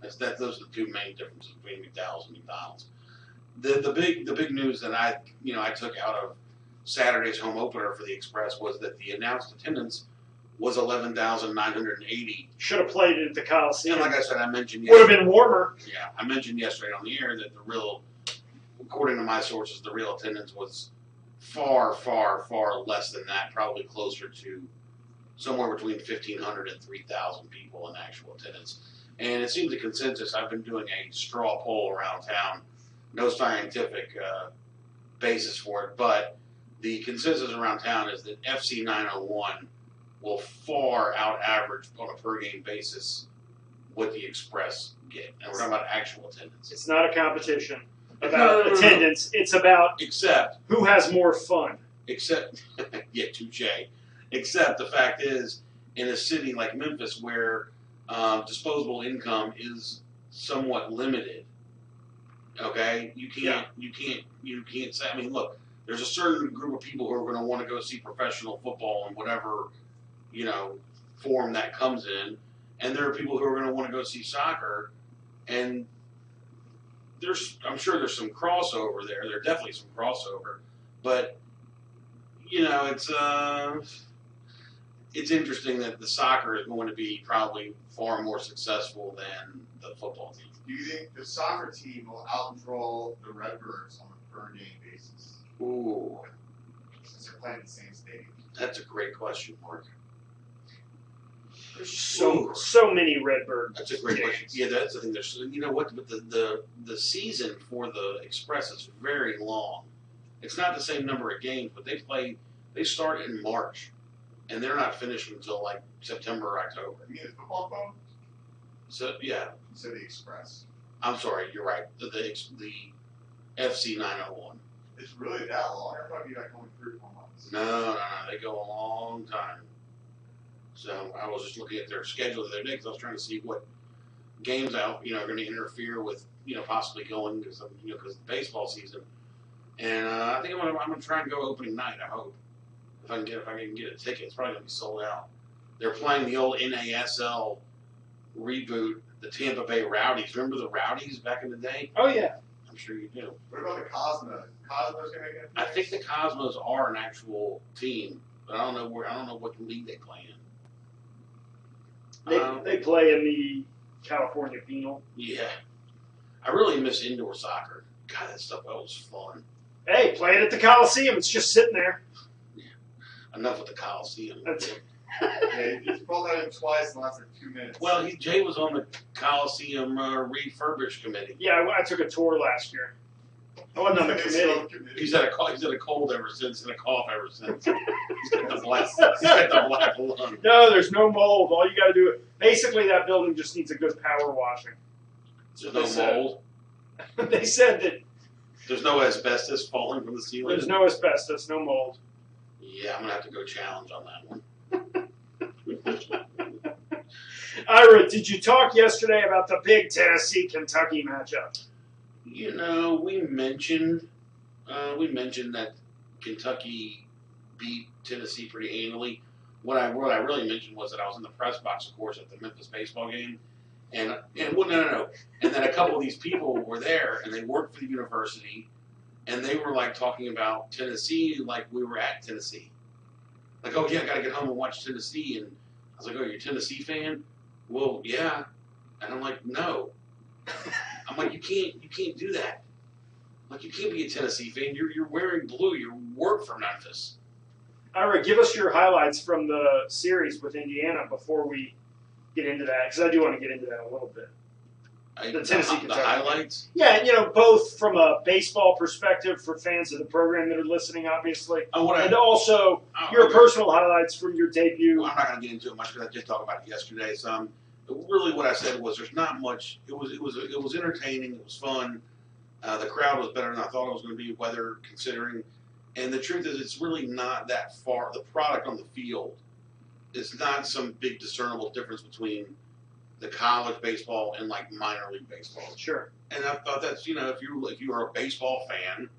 Speaker 2: Those are the 2 main differences between McDowell's and McDonald's. The big news that I took out of Saturday's home opener for the Express was that the announced attendance was 11,980.
Speaker 1: Should have played it at the Coliseum.
Speaker 2: And like I said, I mentioned
Speaker 1: would have been warmer.
Speaker 2: Yeah, I mentioned yesterday on the air that according to my sources, the real attendance was far, far, far less than that. Probably closer to somewhere between 1,500 and 3,000 people in actual attendance. And it seems a consensus. I've been doing a straw poll around town. No scientific basis for it, but the consensus around town is that FC 901 will far out average on a per game basis what the Express get. And we're talking about actual attendance.
Speaker 1: It's not a competition about attendance. It's about who has more fun.
Speaker 2: Yeah, touche. Except the fact is, in a city like Memphis where disposable income is somewhat limited, Okay, you can't say. I mean, look, there's a certain group of people who are going to want to go see professional football in whatever, form that comes in, and there are people who are going to want to go see soccer, and I'm sure there's some crossover there. There's definitely some crossover, but it's interesting that the soccer is going to be probably far more successful than the football team.
Speaker 3: Do you think the soccer team will outdraw the Redbirds on a per game basis?
Speaker 2: Ooh,
Speaker 3: Since they're playing the same stadium.
Speaker 2: that's a great question, Mark.
Speaker 1: There's so many Redbirds.
Speaker 2: That's a great
Speaker 1: games.
Speaker 2: question. Yeah, that's the thing. There's, what, but the season for the Express is very long. It's not the same number of games, but they start in March, and they're not finished until like September or October.
Speaker 3: You mean the football phone?
Speaker 2: So yeah,
Speaker 3: You said the Express.
Speaker 2: I'm sorry, you're right. The FC 901.
Speaker 3: It's really that long? I thought it'd be like only 3 or 4 months.
Speaker 2: No, they go a long time. So I was just looking at their schedule the other day because I was trying to see what games out, are going to interfere with, possibly going because of the baseball season. And I think I'm gonna try and go opening night. I hope if I can get a ticket, it's probably gonna be sold out. They're playing the old NASL reboot, the Tampa Bay Rowdies. Remember the Rowdies back in the day?
Speaker 1: Oh yeah.
Speaker 2: I'm sure you do.
Speaker 3: What about the Cosmos? Cosmos gonna make it?
Speaker 2: I think the Cosmos are an actual team, but I don't know what league they play in.
Speaker 1: They play in the California Penal.
Speaker 2: Yeah, I really miss indoor soccer. God, that was fun.
Speaker 1: Hey, play it at the Coliseum. It's just sitting there.
Speaker 2: Yeah. Enough with the Coliseum.
Speaker 3: Yeah, he's pulled that in twice in the last 2 minutes.
Speaker 2: Well, Jay was on the Coliseum refurbish committee.
Speaker 1: Yeah, I took a tour last year. I wasn't on the committee.
Speaker 2: He's had a cold ever since and a cough ever since. He's got the black lung.
Speaker 1: No, there's no mold. All you got to do, basically, that building just needs a good power washing.
Speaker 2: There's no mold.
Speaker 1: They said that
Speaker 2: There's no asbestos falling from the ceiling.
Speaker 1: there's no asbestos, no mold.
Speaker 2: Yeah, I'm gonna have to go challenge on that one.
Speaker 1: Ira, did you talk yesterday about the big Tennessee-Kentucky matchup?
Speaker 2: We mentioned that Kentucky beat Tennessee pretty handily. What I really mentioned was that I was in the press box, of course, at the Memphis baseball game, and no, and then a couple of these people were there, and they worked for the university, and they were like talking about Tennessee like we were at Tennessee. Like, oh yeah, I gotta get home and watch Tennessee, and I was like, oh, you're a Tennessee fan? Well, yeah, and I'm like, no. I'm like, you can't do that. Like, you can't be a Tennessee fan. You're wearing blue. You work for Memphis.
Speaker 1: Ira, give us your highlights from the series with Indiana before we get into that, because I do want to get into that a little bit. The Tennessee
Speaker 2: the highlights.
Speaker 1: Yeah, both from a baseball perspective for fans of the program that are listening, obviously, and also your personal highlights from your debut.
Speaker 2: I'm not going to get into it much because I did talk about it yesterday. So, really, what I said was there's not much. It was entertaining. It was fun. The crowd was better than I thought it was going to be, weather considering. And the truth is, it's really not that far. The product on the field, it's not some big discernible difference between the college baseball and like minor league baseball.
Speaker 1: Sure.
Speaker 2: And I thought that's if you are a baseball fan,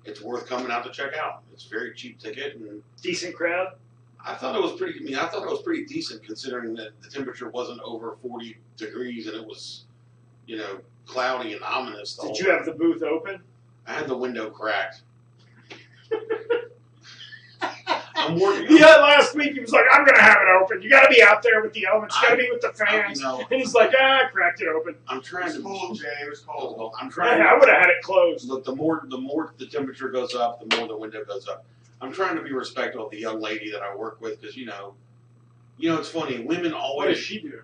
Speaker 2: it's worth coming out to check out. It's a very cheap ticket and
Speaker 1: decent crowd.
Speaker 2: I thought it was pretty. I thought it was pretty decent considering that the temperature wasn't over 40 degrees and it was, cloudy and ominous.
Speaker 1: Did you have the booth open?
Speaker 2: I had the window cracked. I'm working.
Speaker 1: Yeah, last week he was like, "I'm going to have it open. You got to be out there with the elements. You got to be with the fans." And he's like, "I cracked it open."
Speaker 2: I'm trying to.
Speaker 3: It was cold, Jay. It was cold.
Speaker 2: I'm trying.
Speaker 1: I would have had it closed.
Speaker 2: Look, the more the temperature goes up, the more the window goes up. I'm trying to be respectful of the young lady that I work with because it's funny. Women always.
Speaker 1: What does she do?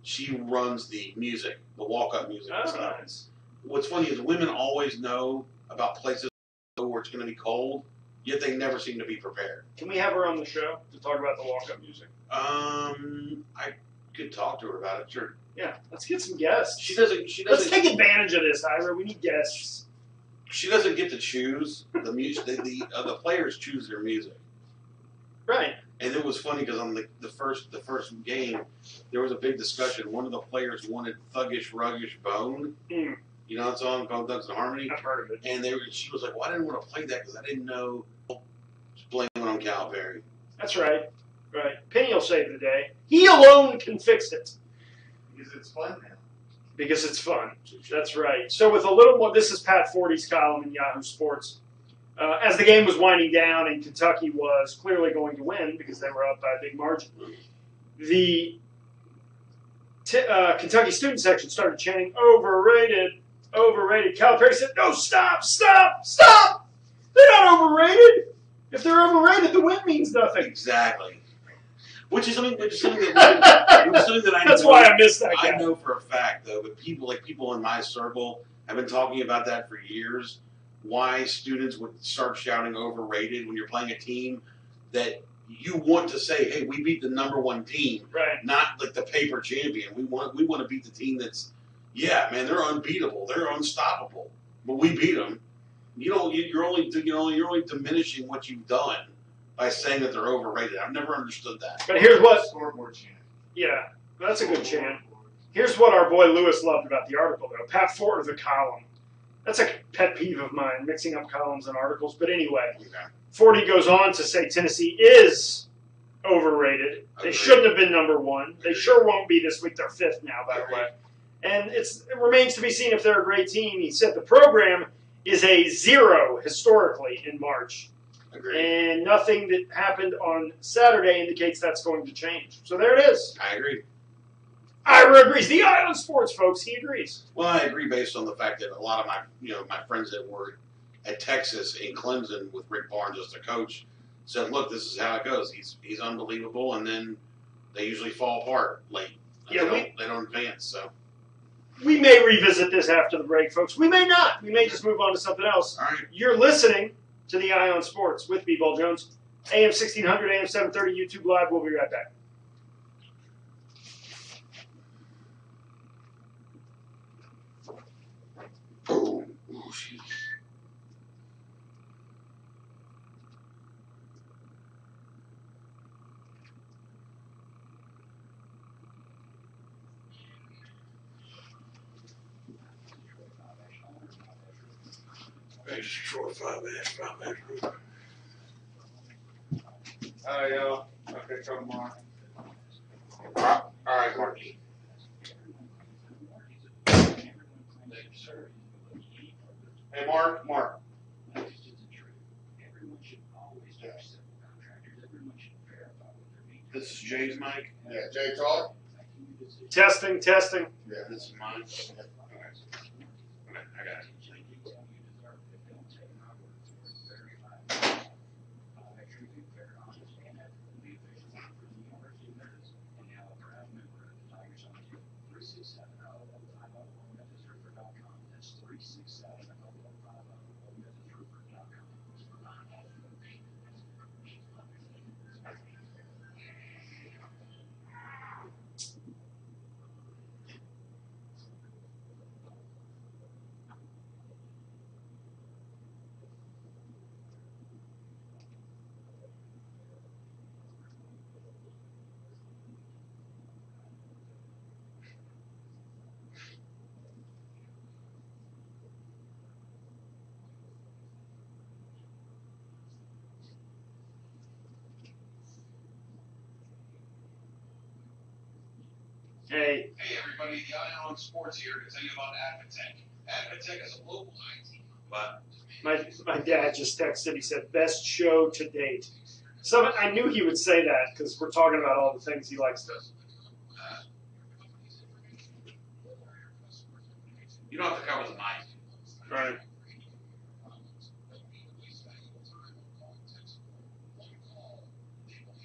Speaker 2: She runs the music, the walk-up music.
Speaker 1: Oh,
Speaker 2: and stuff.
Speaker 1: nice.
Speaker 2: What's funny is women always know about places where it's going to be cold, yet they never seem to be prepared.
Speaker 1: Can we have her on the show to talk about the walk-up music?
Speaker 2: I could talk to her about it. Sure.
Speaker 1: Yeah, let's get some guests.
Speaker 2: She doesn't.
Speaker 1: Let's take advantage of this, Ira. We need guests.
Speaker 2: She doesn't get to choose the music. The players choose their music.
Speaker 1: Right.
Speaker 2: And it was funny because on the first game, there was a big discussion. One of the players wanted Thuggish Ruggish Bone. You know that song, Bone Thugs and Harmony?
Speaker 1: I've heard of it.
Speaker 2: And she was like, well, I didn't want to play that because I didn't know. Just blame it on Calipari.
Speaker 1: That's right. Right. Penny will save the day. He alone can fix it.
Speaker 3: Because it's fun now.
Speaker 1: Because it's fun. That's right. So with a little more, this is Pat Forty's column in Yahoo Sports. As the game was winding down and Kentucky was clearly going to win because they were up by a big margin, the Kentucky student section started chanting, overrated, overrated. Calipari said, no, stop, stop, stop. They're not overrated. If they're overrated, the win means nothing.
Speaker 2: Exactly. Which is something that I
Speaker 1: That's
Speaker 2: know,
Speaker 1: why I missed that guy.
Speaker 2: I know for a fact, though, but people in my circle have been talking about that for years. Why students would start shouting overrated when you're playing a team that you want to say, hey, we beat the #1 team,
Speaker 1: Right.
Speaker 2: not like the paper champion. We want to beat the team that's, yeah, man, they're unbeatable, they're unstoppable, but we beat them. You're only diminishing what you've done by saying that they're overrated. I've never understood that.
Speaker 1: But here's what.
Speaker 3: Scoreboard chant.
Speaker 1: Yeah, that's a good chant. Here's what our boy Lewis loved about the article, though. Pat Ford of the column. That's a pet peeve of mine, mixing up columns and articles. But anyway,
Speaker 2: Okay.
Speaker 1: Forty goes on to say Tennessee is overrated. They
Speaker 2: Agreed.
Speaker 1: shouldn't have been #1. They
Speaker 2: Agreed.
Speaker 1: sure won't be this week. They're 5th now, by the
Speaker 2: Agreed.
Speaker 1: way. And it remains to be seen if they're a great team. He said the program is a 0 historically in March.
Speaker 2: Agreed.
Speaker 1: And nothing that happened on Saturday indicates that's going to change. So there it is.
Speaker 2: I agree.
Speaker 1: Ira agrees. The Eye on Sports, folks. He agrees.
Speaker 2: Well, I agree based on the fact that a lot of my friends that were at Texas in Clemson with Rick Barnes as the coach said, "Look, this is how it goes. He's unbelievable, and then they usually fall apart late.
Speaker 1: Yeah,
Speaker 2: they don't advance." So,
Speaker 1: We may revisit this after the break, folks. We may not. We may just move on to something else.
Speaker 2: all right.
Speaker 1: You're listening to the Eye on Sports with B-Ball Jones. AM 1600, AM 730, YouTube Live. We'll be right back.
Speaker 2: Boom. Ooh, shoot. Hey, short 5 minutes.
Speaker 3: Oh, yeah. Okay, come on.
Speaker 2: All right, Marky. Hey, Mark. This is Jay's mic.
Speaker 3: Yeah, Jay, talk.
Speaker 1: Testing.
Speaker 3: Yeah.
Speaker 2: This is mine. Okay, I got it.
Speaker 1: Hey,
Speaker 2: Hey everybody, the Eye on Sports here to tell you about Advantech. Advantech is a local IT. But
Speaker 1: my dad just texted. He said, best show to date. So I knew he would say that because we're talking about all the things he likes to.
Speaker 2: you don't have to cover the mic.
Speaker 1: Right.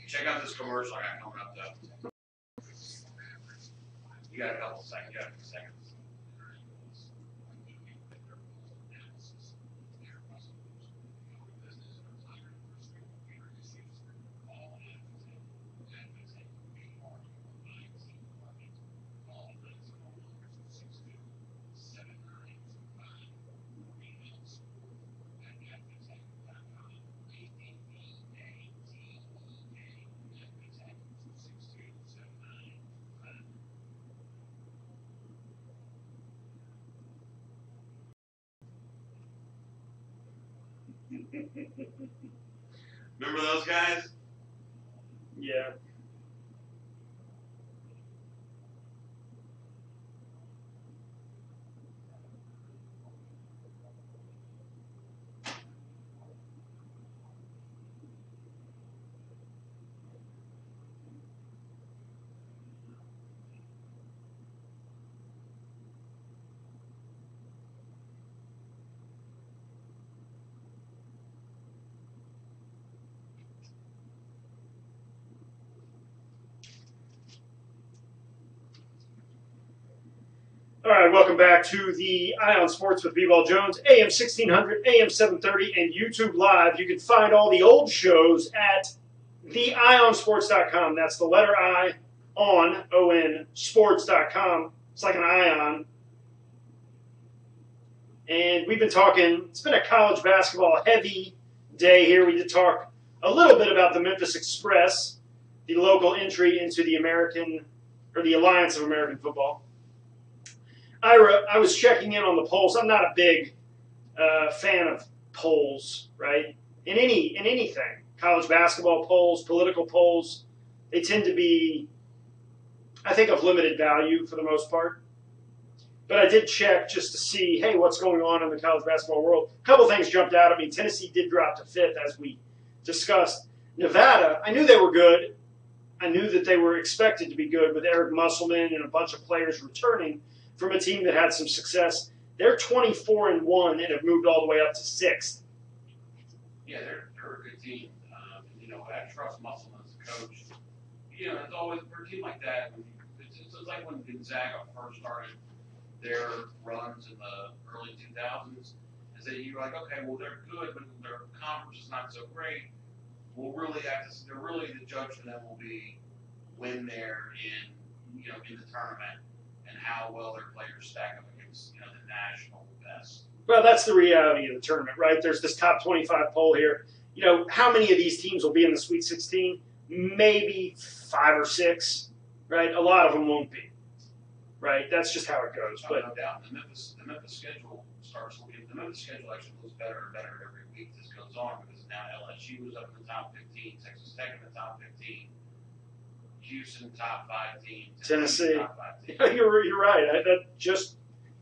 Speaker 2: Check out this commercial I got coming up though. You got a couple seconds. Remember those guys?
Speaker 1: Yeah. All right, welcome back to the Ion Sports with B-Ball Jones, AM 1600, AM 730, and YouTube Live. You can find all the old shows at theionsports.com. That's the letter I on, O-N, sports.com. It's like an ion. And we've been talking, it's been a college basketball heavy day here. We did talk a little bit about the Memphis Express, the local entry into the Alliance of American Football. I was checking in on the polls. I'm not a big fan of polls, right? In anything, college basketball polls, political polls, they tend to be, I think, of limited value for the most part. But I did check just to see, hey, what's going on in the college basketball world. A couple things jumped out at me. Tennessee did drop to 5th, as we discussed. Nevada, I knew they were good. I knew that they were expected to be good with Eric Musselman and a bunch of players returning from a team that had some success. They're 24-1 and have moved all the way up to 6th.
Speaker 2: Yeah, they're a good team. I trust Musselman as a coach. It's always for a team like that. It's like when Gonzaga first started their runs in the early 2000s. Is that you're like, okay, well they're good, but their conference is not so great. We'll really have to. They're really the judge for them will be when they're in the tournament. And how well their players stack up against the national best.
Speaker 1: Well, that's the reality of the tournament, right? There's this top 25 poll here. How many of these teams will be in the Sweet 16? Maybe 5 or 6, right? A lot of them won't be, right? That's just how it goes.
Speaker 2: But no doubt, the Memphis schedule starts looking. The Memphis schedule actually looks better and better every week this goes on because now LSU is up in the top 15, Texas Tech in the top 15. Houston top 5 team.
Speaker 1: Tennessee.
Speaker 2: Top 5 team.
Speaker 1: You're right.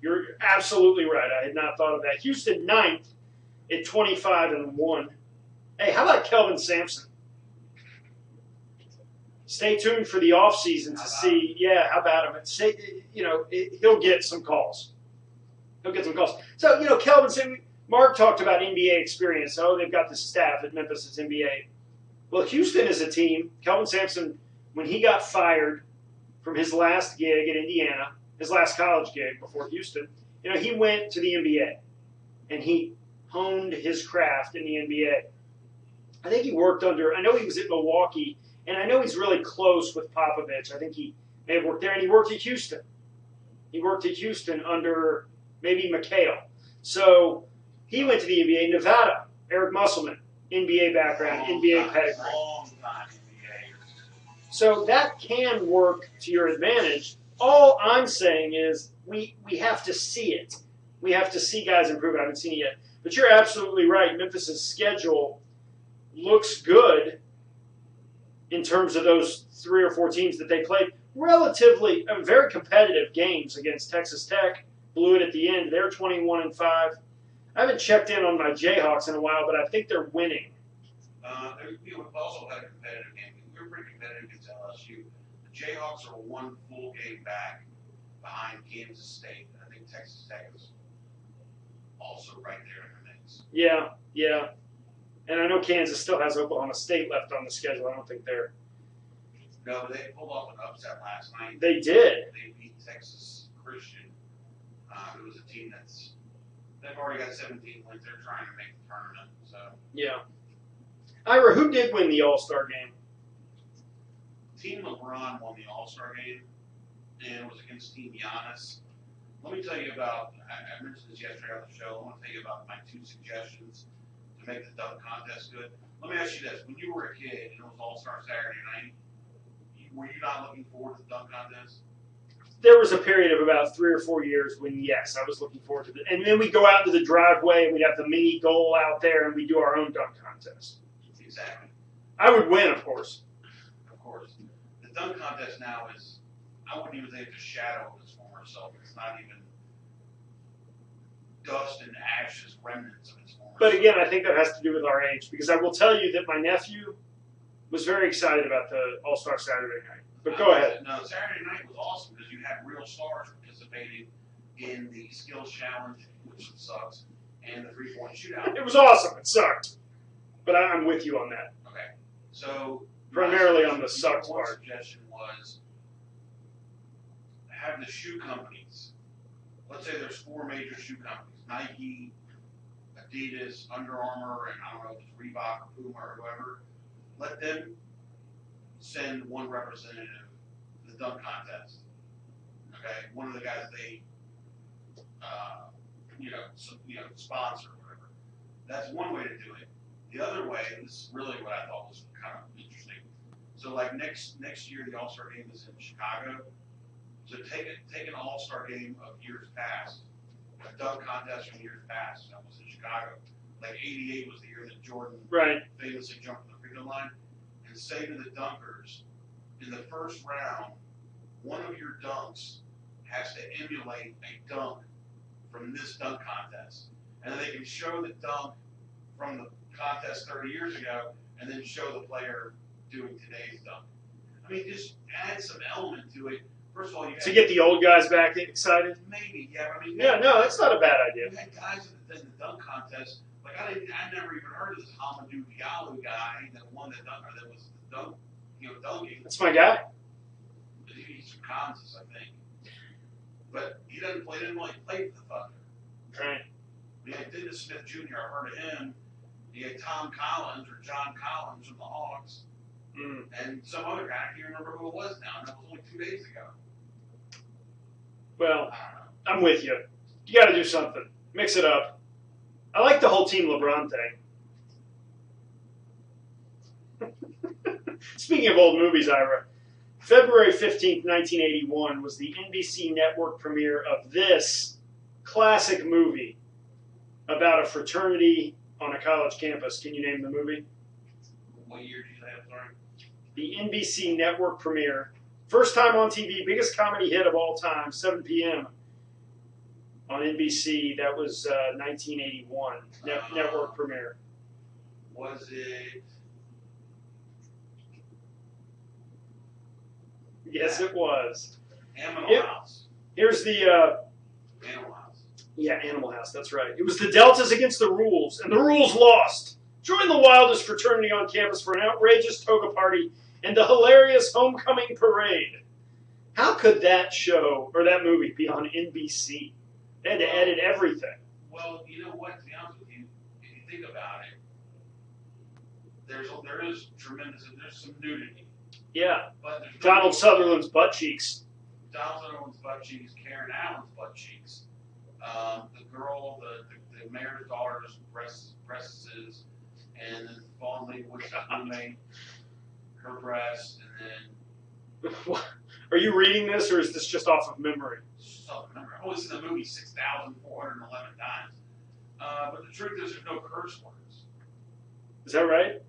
Speaker 1: You're absolutely right. I had not thought of that. Houston 9th at 25-1. Hey, how about Kelvin Sampson? Stay tuned for the offseason to see. Yeah, how about him? He'll get some calls. So Kelvin Sampson. Mark talked about NBA experience. Oh, they've got the staff at Memphis as NBA. Well, Houston is a team. Kelvin Sampson, when he got fired from his last gig at Indiana, his last college gig before Houston, he went to the NBA and he honed his craft in the NBA. I think he worked I know he was at Milwaukee, and I know he's really close with Popovich. I think he may have worked there, and he worked at Houston. He worked at Houston under maybe McHale. So he went to the NBA. Nevada, Eric Musselman, NBA background, NBA pedigree. So that can work to your advantage. All I'm saying is we have to see it. We have to see guys improve. I haven't seen it yet. But you're absolutely right. Memphis' schedule looks good in terms of those 3 or 4 teams that they played. Relatively, very competitive games against Texas Tech. Blew it at the end. They're 21-5. I haven't checked in on my Jayhawks in a while, but I think they're winning.
Speaker 2: We've also had a competitive game. We were pretty competitive against LSU. The Jayhawks are 1 full game back behind Kansas State. I think Texas Tech is also right there in the mix.
Speaker 1: Yeah. And I know Kansas still has Oklahoma State left on the schedule. I don't think they're.
Speaker 2: No, they pulled off an upset last night.
Speaker 1: They did.
Speaker 2: They beat Texas Christian. It was a team they've already got 17 wins. They're trying to make the tournament. So
Speaker 1: yeah. Ira, who did win the All-Star game?
Speaker 2: Team LeBron won the All-Star game, and it was against Team Giannis. Let me tell you about. I mentioned this yesterday on the show. I want to tell you about my 2 suggestions to make the dunk contest good. Let me ask you this: when you were a kid and it was All-Star Saturday night, were you not looking forward to the dunk contest?
Speaker 1: there was a period of about 3 or 4 years when, yes, I was looking forward to it. And then we'd go out to the driveway and we'd have the mini goal out there and we'd do our own dunk contest.
Speaker 2: Exactly.
Speaker 1: I would win, of course.
Speaker 2: Of course. The dunk contest now is, I wouldn't even say it's a shadow of its former self. It's not even dust and ashes, remnants of its former
Speaker 1: But
Speaker 2: self.
Speaker 1: again, I think that has to do with our age, because I will tell you that my nephew was very excited about the All-Star Saturday night. But go ahead.
Speaker 2: No, Saturday night was awesome because you had real stars participating in the skills challenge, which sucks, and the 3-point shootout.
Speaker 1: It was awesome. It sucked. But I'm with you on that.
Speaker 2: Okay. So
Speaker 1: Primarily on the sucks
Speaker 2: one
Speaker 1: part.
Speaker 2: suggestion was have the shoe companies. Let's say there's 4 major shoe companies: Nike, Adidas, Under Armour, and I don't know if it's Reebok or Puma or whoever. Let them send one representative to the dunk contest. Okay, one of the guys they, sponsor or whatever. That's one way to do it. The other way, and this is really what I thought was kind of interesting. So, like next year, the All-Star Game is in Chicago. So take an All-Star Game of years past, a dunk contest from years past. That was in Chicago. Like '88 was the year that Jordan famously jumped the free throw line, and say to the dunkers, in the first round, one of your dunks has to emulate a dunk from this dunk contest. And then they can show the dunk from the contest 30 years ago, and then show the player doing today's dunk. I mean, just add some element to it. First of all, you
Speaker 1: To get the old guys back excited?
Speaker 2: maybe, yeah. I mean,
Speaker 1: Yeah, no, that's not a bad idea.
Speaker 2: you had guys in the dunk contest. Like I never even heard of this Hamadou Diallo guy that won the dunk, or that was the dunk, dunking.
Speaker 1: That's my guy.
Speaker 2: He's from Kansas, I think. But he didn't really play for the Thunder.
Speaker 1: Right.
Speaker 2: We had Dennis Smith Jr. I heard of him. You had Tom Collins or John Collins from the Hawks, and some other guy. I can't remember who it was now. And that was only 2 days ago.
Speaker 1: Well,
Speaker 2: I don't know.
Speaker 1: I'm with you. You got to do something. Mix it up. I like the whole Team LeBron thing. Speaking of old movies, Ira, February 15th, 1981 was the NBC network premiere of this classic movie about a fraternity on a college campus. Can you name the movie?
Speaker 2: What year did you say? I'm sorry.
Speaker 1: The NBC network premiere. First time on TV, biggest comedy hit of all time, 7 p.m. on NBC. That was 1981. Network premiere.
Speaker 2: Was it?
Speaker 1: Yes, it was.
Speaker 2: Animal
Speaker 1: Yep.
Speaker 2: House.
Speaker 1: Here's the,
Speaker 2: Animal House.
Speaker 1: yeah, Animal House, that's right. It was the Deltas against the Rules, and the Rules lost. Join the wildest fraternity on campus for an outrageous toga party and the hilarious homecoming parade. How could that show, or that movie, be on NBC? They had to edit everything.
Speaker 2: Well, you know what? To be honest with you, if you think about it, there is tremendous. There's some nudity,
Speaker 1: Yeah.
Speaker 2: but there's
Speaker 1: Donald Sutherland's butt cheeks.
Speaker 2: Donald Sutherland's butt cheeks, Karen Allen's butt cheeks, the girl, the mayor's daughter's breasts, and then Vaughn Leibowitz, roommate, her breasts, and then
Speaker 1: Are you reading this, or is this just off of memory?
Speaker 2: I've only seen the movie 6,411 times. But the truth is, there's no curse words.
Speaker 1: Is that right?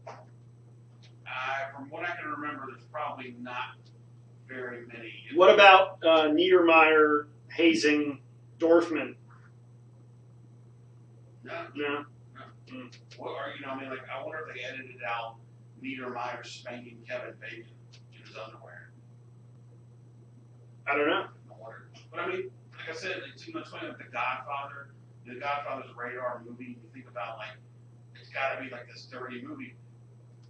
Speaker 2: From what I can remember, there's probably not very many.
Speaker 1: What about Niedermeyer, Hazing, Dorfman?
Speaker 2: No.
Speaker 1: No.
Speaker 2: What are I mean, like, I wonder if they edited out Niedermeyer spanking Kevin Bacon in his underwear.
Speaker 1: I don't know.
Speaker 2: I wonder. But I mean, like I said, it's funny, like The Godfather. The Godfather's a radar movie. You think about, like, it's got to be like this dirty movie.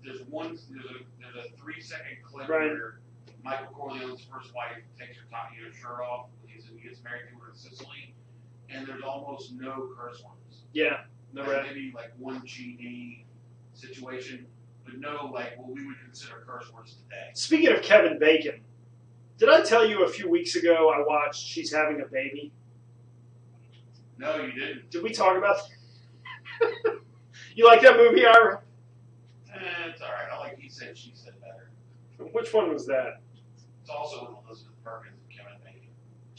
Speaker 2: There's a 3-second clip where Michael Corleone's first wife takes her shirt off when he gets married to her in Sicily, and there's almost no curse words.
Speaker 1: Yeah. No, right.
Speaker 2: Maybe like one GD situation, but no like what we would consider curse words today.
Speaker 1: Speaking of Kevin Bacon, did I tell you a few weeks ago I watched She's Having a Baby?
Speaker 2: No, you didn't.
Speaker 1: Did we talk about that? You like that movie, Ira?
Speaker 2: It's all right. I like He Said, She Said better.
Speaker 1: Which one was that?
Speaker 2: It's also with Elizabeth Perkins and Kevin Bacon.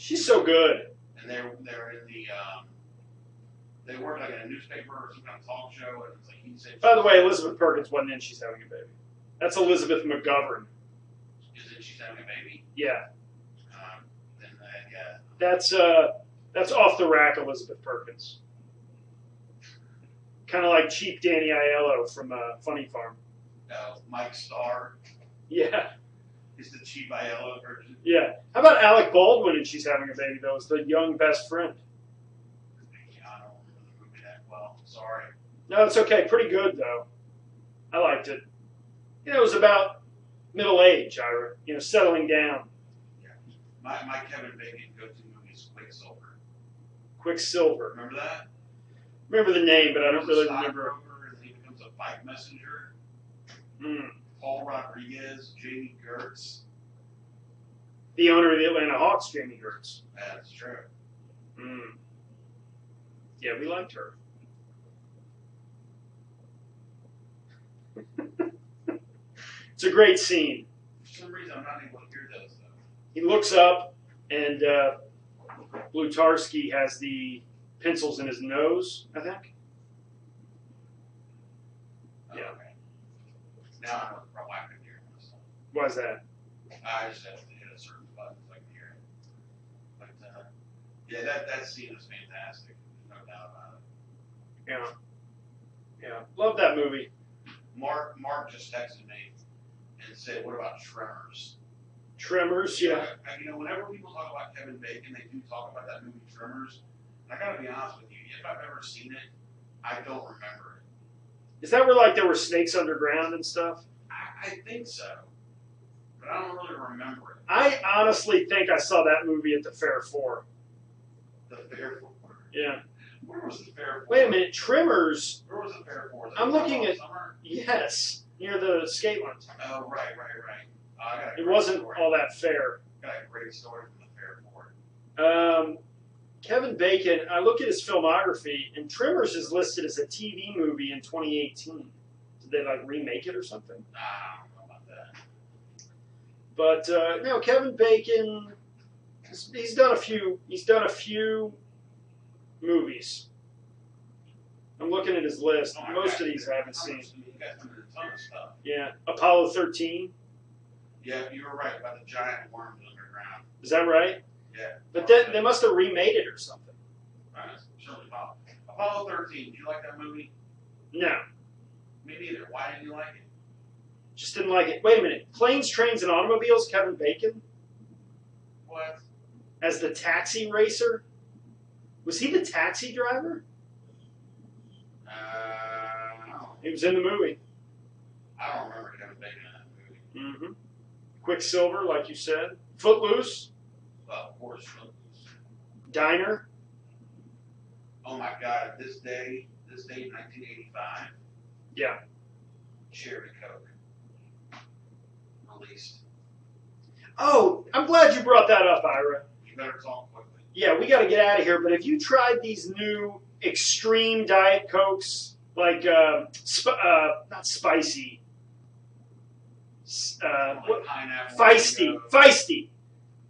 Speaker 1: She's so good.
Speaker 2: And they're in the they work like in a newspaper or some kind of talk show, and it's like he said.
Speaker 1: By the way, Elizabeth Perkins wasn't in She's Having a Baby. That's Elizabeth McGovern.
Speaker 2: Isn't She's Having a Baby?
Speaker 1: Yeah.
Speaker 2: Then yeah.
Speaker 1: That's off the rack Elizabeth Perkins. Kind of like cheap Danny Aiello from Funny Farm.
Speaker 2: Mike Starr
Speaker 1: Yeah.
Speaker 2: is the cheap Aiello version.
Speaker 1: Yeah. How about Alec Baldwin and She's Having a Baby, though, as the young best friend?
Speaker 2: Yeah, I don't remember the movie that well. Sorry.
Speaker 1: No, it's okay. Pretty good, though. I liked it. You know, it was about middle age, Ira. You know, settling down.
Speaker 2: Yeah. My Kevin Bacon go-to movie is Quicksilver.
Speaker 1: Quicksilver.
Speaker 2: Remember that?
Speaker 1: Remember the name, but I don't
Speaker 2: He's
Speaker 1: really
Speaker 2: a
Speaker 1: remember.
Speaker 2: stockbroker, and he becomes a bike messenger.
Speaker 1: Mm.
Speaker 2: Paul Rodriguez, Jamie Gertz.
Speaker 1: The owner of the Atlanta Hawks, Jamie Gertz.
Speaker 2: That's true.
Speaker 1: Mm. Yeah, we liked her. It's a great scene.
Speaker 2: For some reason, I'm not able to hear those, though.
Speaker 1: He looks up, and Blutarski has the pencils in his nose, I think.
Speaker 2: Oh,
Speaker 1: Yeah.
Speaker 2: okay. Now I know the problem. I couldn't hear myself.
Speaker 1: Why is that?
Speaker 2: I just have to hit a certain button so I can hear it. But, yeah, that scene is fantastic. There's no doubt about it.
Speaker 1: Yeah. Yeah. Love that movie.
Speaker 2: Mark just texted me and said, what about Tremors?
Speaker 1: Tremors, yeah.
Speaker 2: You know, whenever people talk about Kevin Bacon, they do talk about that movie Tremors. And I gotta be honest with you, if I've ever seen it, I don't remember it.
Speaker 1: Is that where, like, there were snakes underground and stuff?
Speaker 2: I think so. But I don't really remember it.
Speaker 1: I honestly think I saw that movie at the Fair 4.
Speaker 2: The Fair Four.
Speaker 1: Yeah.
Speaker 2: Where was the Fair Four?
Speaker 1: Wait a minute, Tremors,
Speaker 2: Where was the Fair Four?
Speaker 1: I'm looking at-
Speaker 2: Summer?
Speaker 1: yes, near the Skateland.
Speaker 2: Oh, right. I got a
Speaker 1: It
Speaker 2: great
Speaker 1: wasn't
Speaker 2: story.
Speaker 1: all that fair.
Speaker 2: Got a great story from the Fair Four.
Speaker 1: Kevin Bacon, I look at his filmography, and Tremors is listed as a TV movie in 2018. Did they, like, remake it or something?
Speaker 2: I don't know about that.
Speaker 1: But, no, Kevin Bacon, he's done a few movies. I'm looking at his list.
Speaker 2: Oh,
Speaker 1: Most of these I haven't seen.
Speaker 2: You guys done a ton of stuff.
Speaker 1: Yeah. Apollo 13.
Speaker 2: Yeah, you were right about the giant worms underground.
Speaker 1: Is that right?
Speaker 2: Yeah.
Speaker 1: But then they must have remade it or something.
Speaker 2: Right, certainly possible. Apollo 13, did you like that movie?
Speaker 1: No.
Speaker 2: Me neither. Why didn't you like it?
Speaker 1: Just didn't like it. Wait a minute. Planes, Trains, and Automobiles, Kevin Bacon
Speaker 2: What?
Speaker 1: as the taxi racer? Was he the taxi driver?
Speaker 2: No.
Speaker 1: He was in the movie.
Speaker 2: I don't remember Kevin Bacon in that movie.
Speaker 1: Mm-hmm. Quicksilver, like you said. Footloose.
Speaker 2: Well, of course.
Speaker 1: Diner.
Speaker 2: Oh my God! This day, 1985.
Speaker 1: Yeah.
Speaker 2: Cherry Coke released.
Speaker 1: Oh, I'm glad you brought that up, Ira.
Speaker 2: You better talk quickly.
Speaker 1: Yeah, we got to get out of here. But have you tried these new extreme Diet Cokes? Like, not spicy.
Speaker 2: Like pineapple.
Speaker 1: Feisty.
Speaker 2: mango.
Speaker 1: Feisty.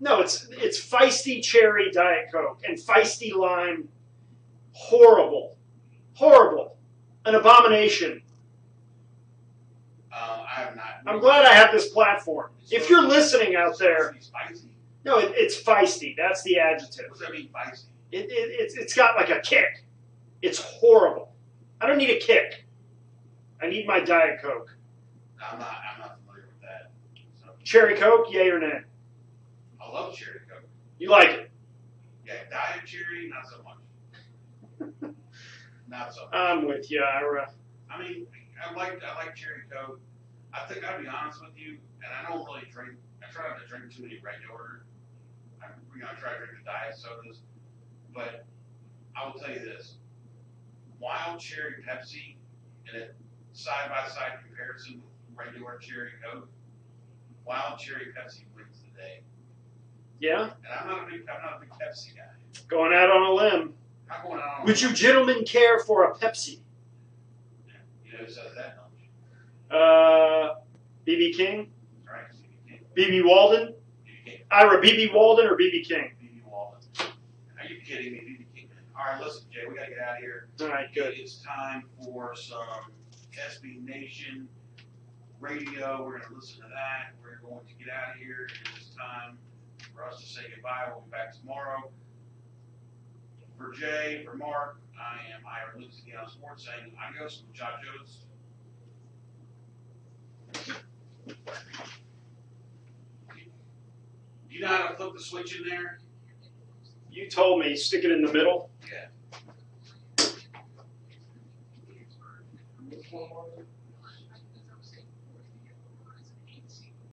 Speaker 1: No, it's feisty cherry Diet Coke and feisty lime. Horrible. Horrible. An abomination.
Speaker 2: I have not.
Speaker 1: I'm glad I have this platform. If you're listening out there,
Speaker 2: Spicy.
Speaker 1: no, it's feisty. That's the adjective.
Speaker 2: What's that mean, feisty?
Speaker 1: It's got like a kick. It's horrible. I don't need a kick. I need my Diet Coke.
Speaker 2: I'm not familiar with that. So,
Speaker 1: Cherry Coke, yay or nay?
Speaker 2: I love cherry Coke.
Speaker 1: You like it?
Speaker 2: Yeah, diet cherry, not so much. Not so much.
Speaker 1: I'm with you, Ira.
Speaker 2: I mean, I like cherry Coke. I think I'll be honest with you, and I don't really drink. I try not to drink too many regular. I try to drink the diet sodas, but I will tell you this: Wild Cherry Pepsi, in a side-by-side comparison with regular cherry Coke, Wild Cherry Pepsi wins the day.
Speaker 1: Yeah?
Speaker 2: And I'm not a big Pepsi guy.
Speaker 1: Going out on a limb.
Speaker 2: I'm going out on
Speaker 1: Would you gentlemen care for a Pepsi?
Speaker 2: You know who says that, don't you?
Speaker 1: B.B. King?
Speaker 2: Right?
Speaker 1: B.B. Walden?
Speaker 2: BB King.
Speaker 1: Ira, B.B. Walden or B.B. King?
Speaker 2: BB Walden. Are you kidding me? All right, listen, Jay, we got to get out of here.
Speaker 1: All right, good.
Speaker 2: It's time for some SB Nation radio. We're going to listen to that. We're going to get out of here. It is time for us to say goodbye. We'll be back tomorrow. For Jay, for Mark, I am Ira Lucas again on Sports saying adios, muchachos. Do you know how to flip the switch in there?
Speaker 1: You told me stick it in the middle.
Speaker 2: Yeah.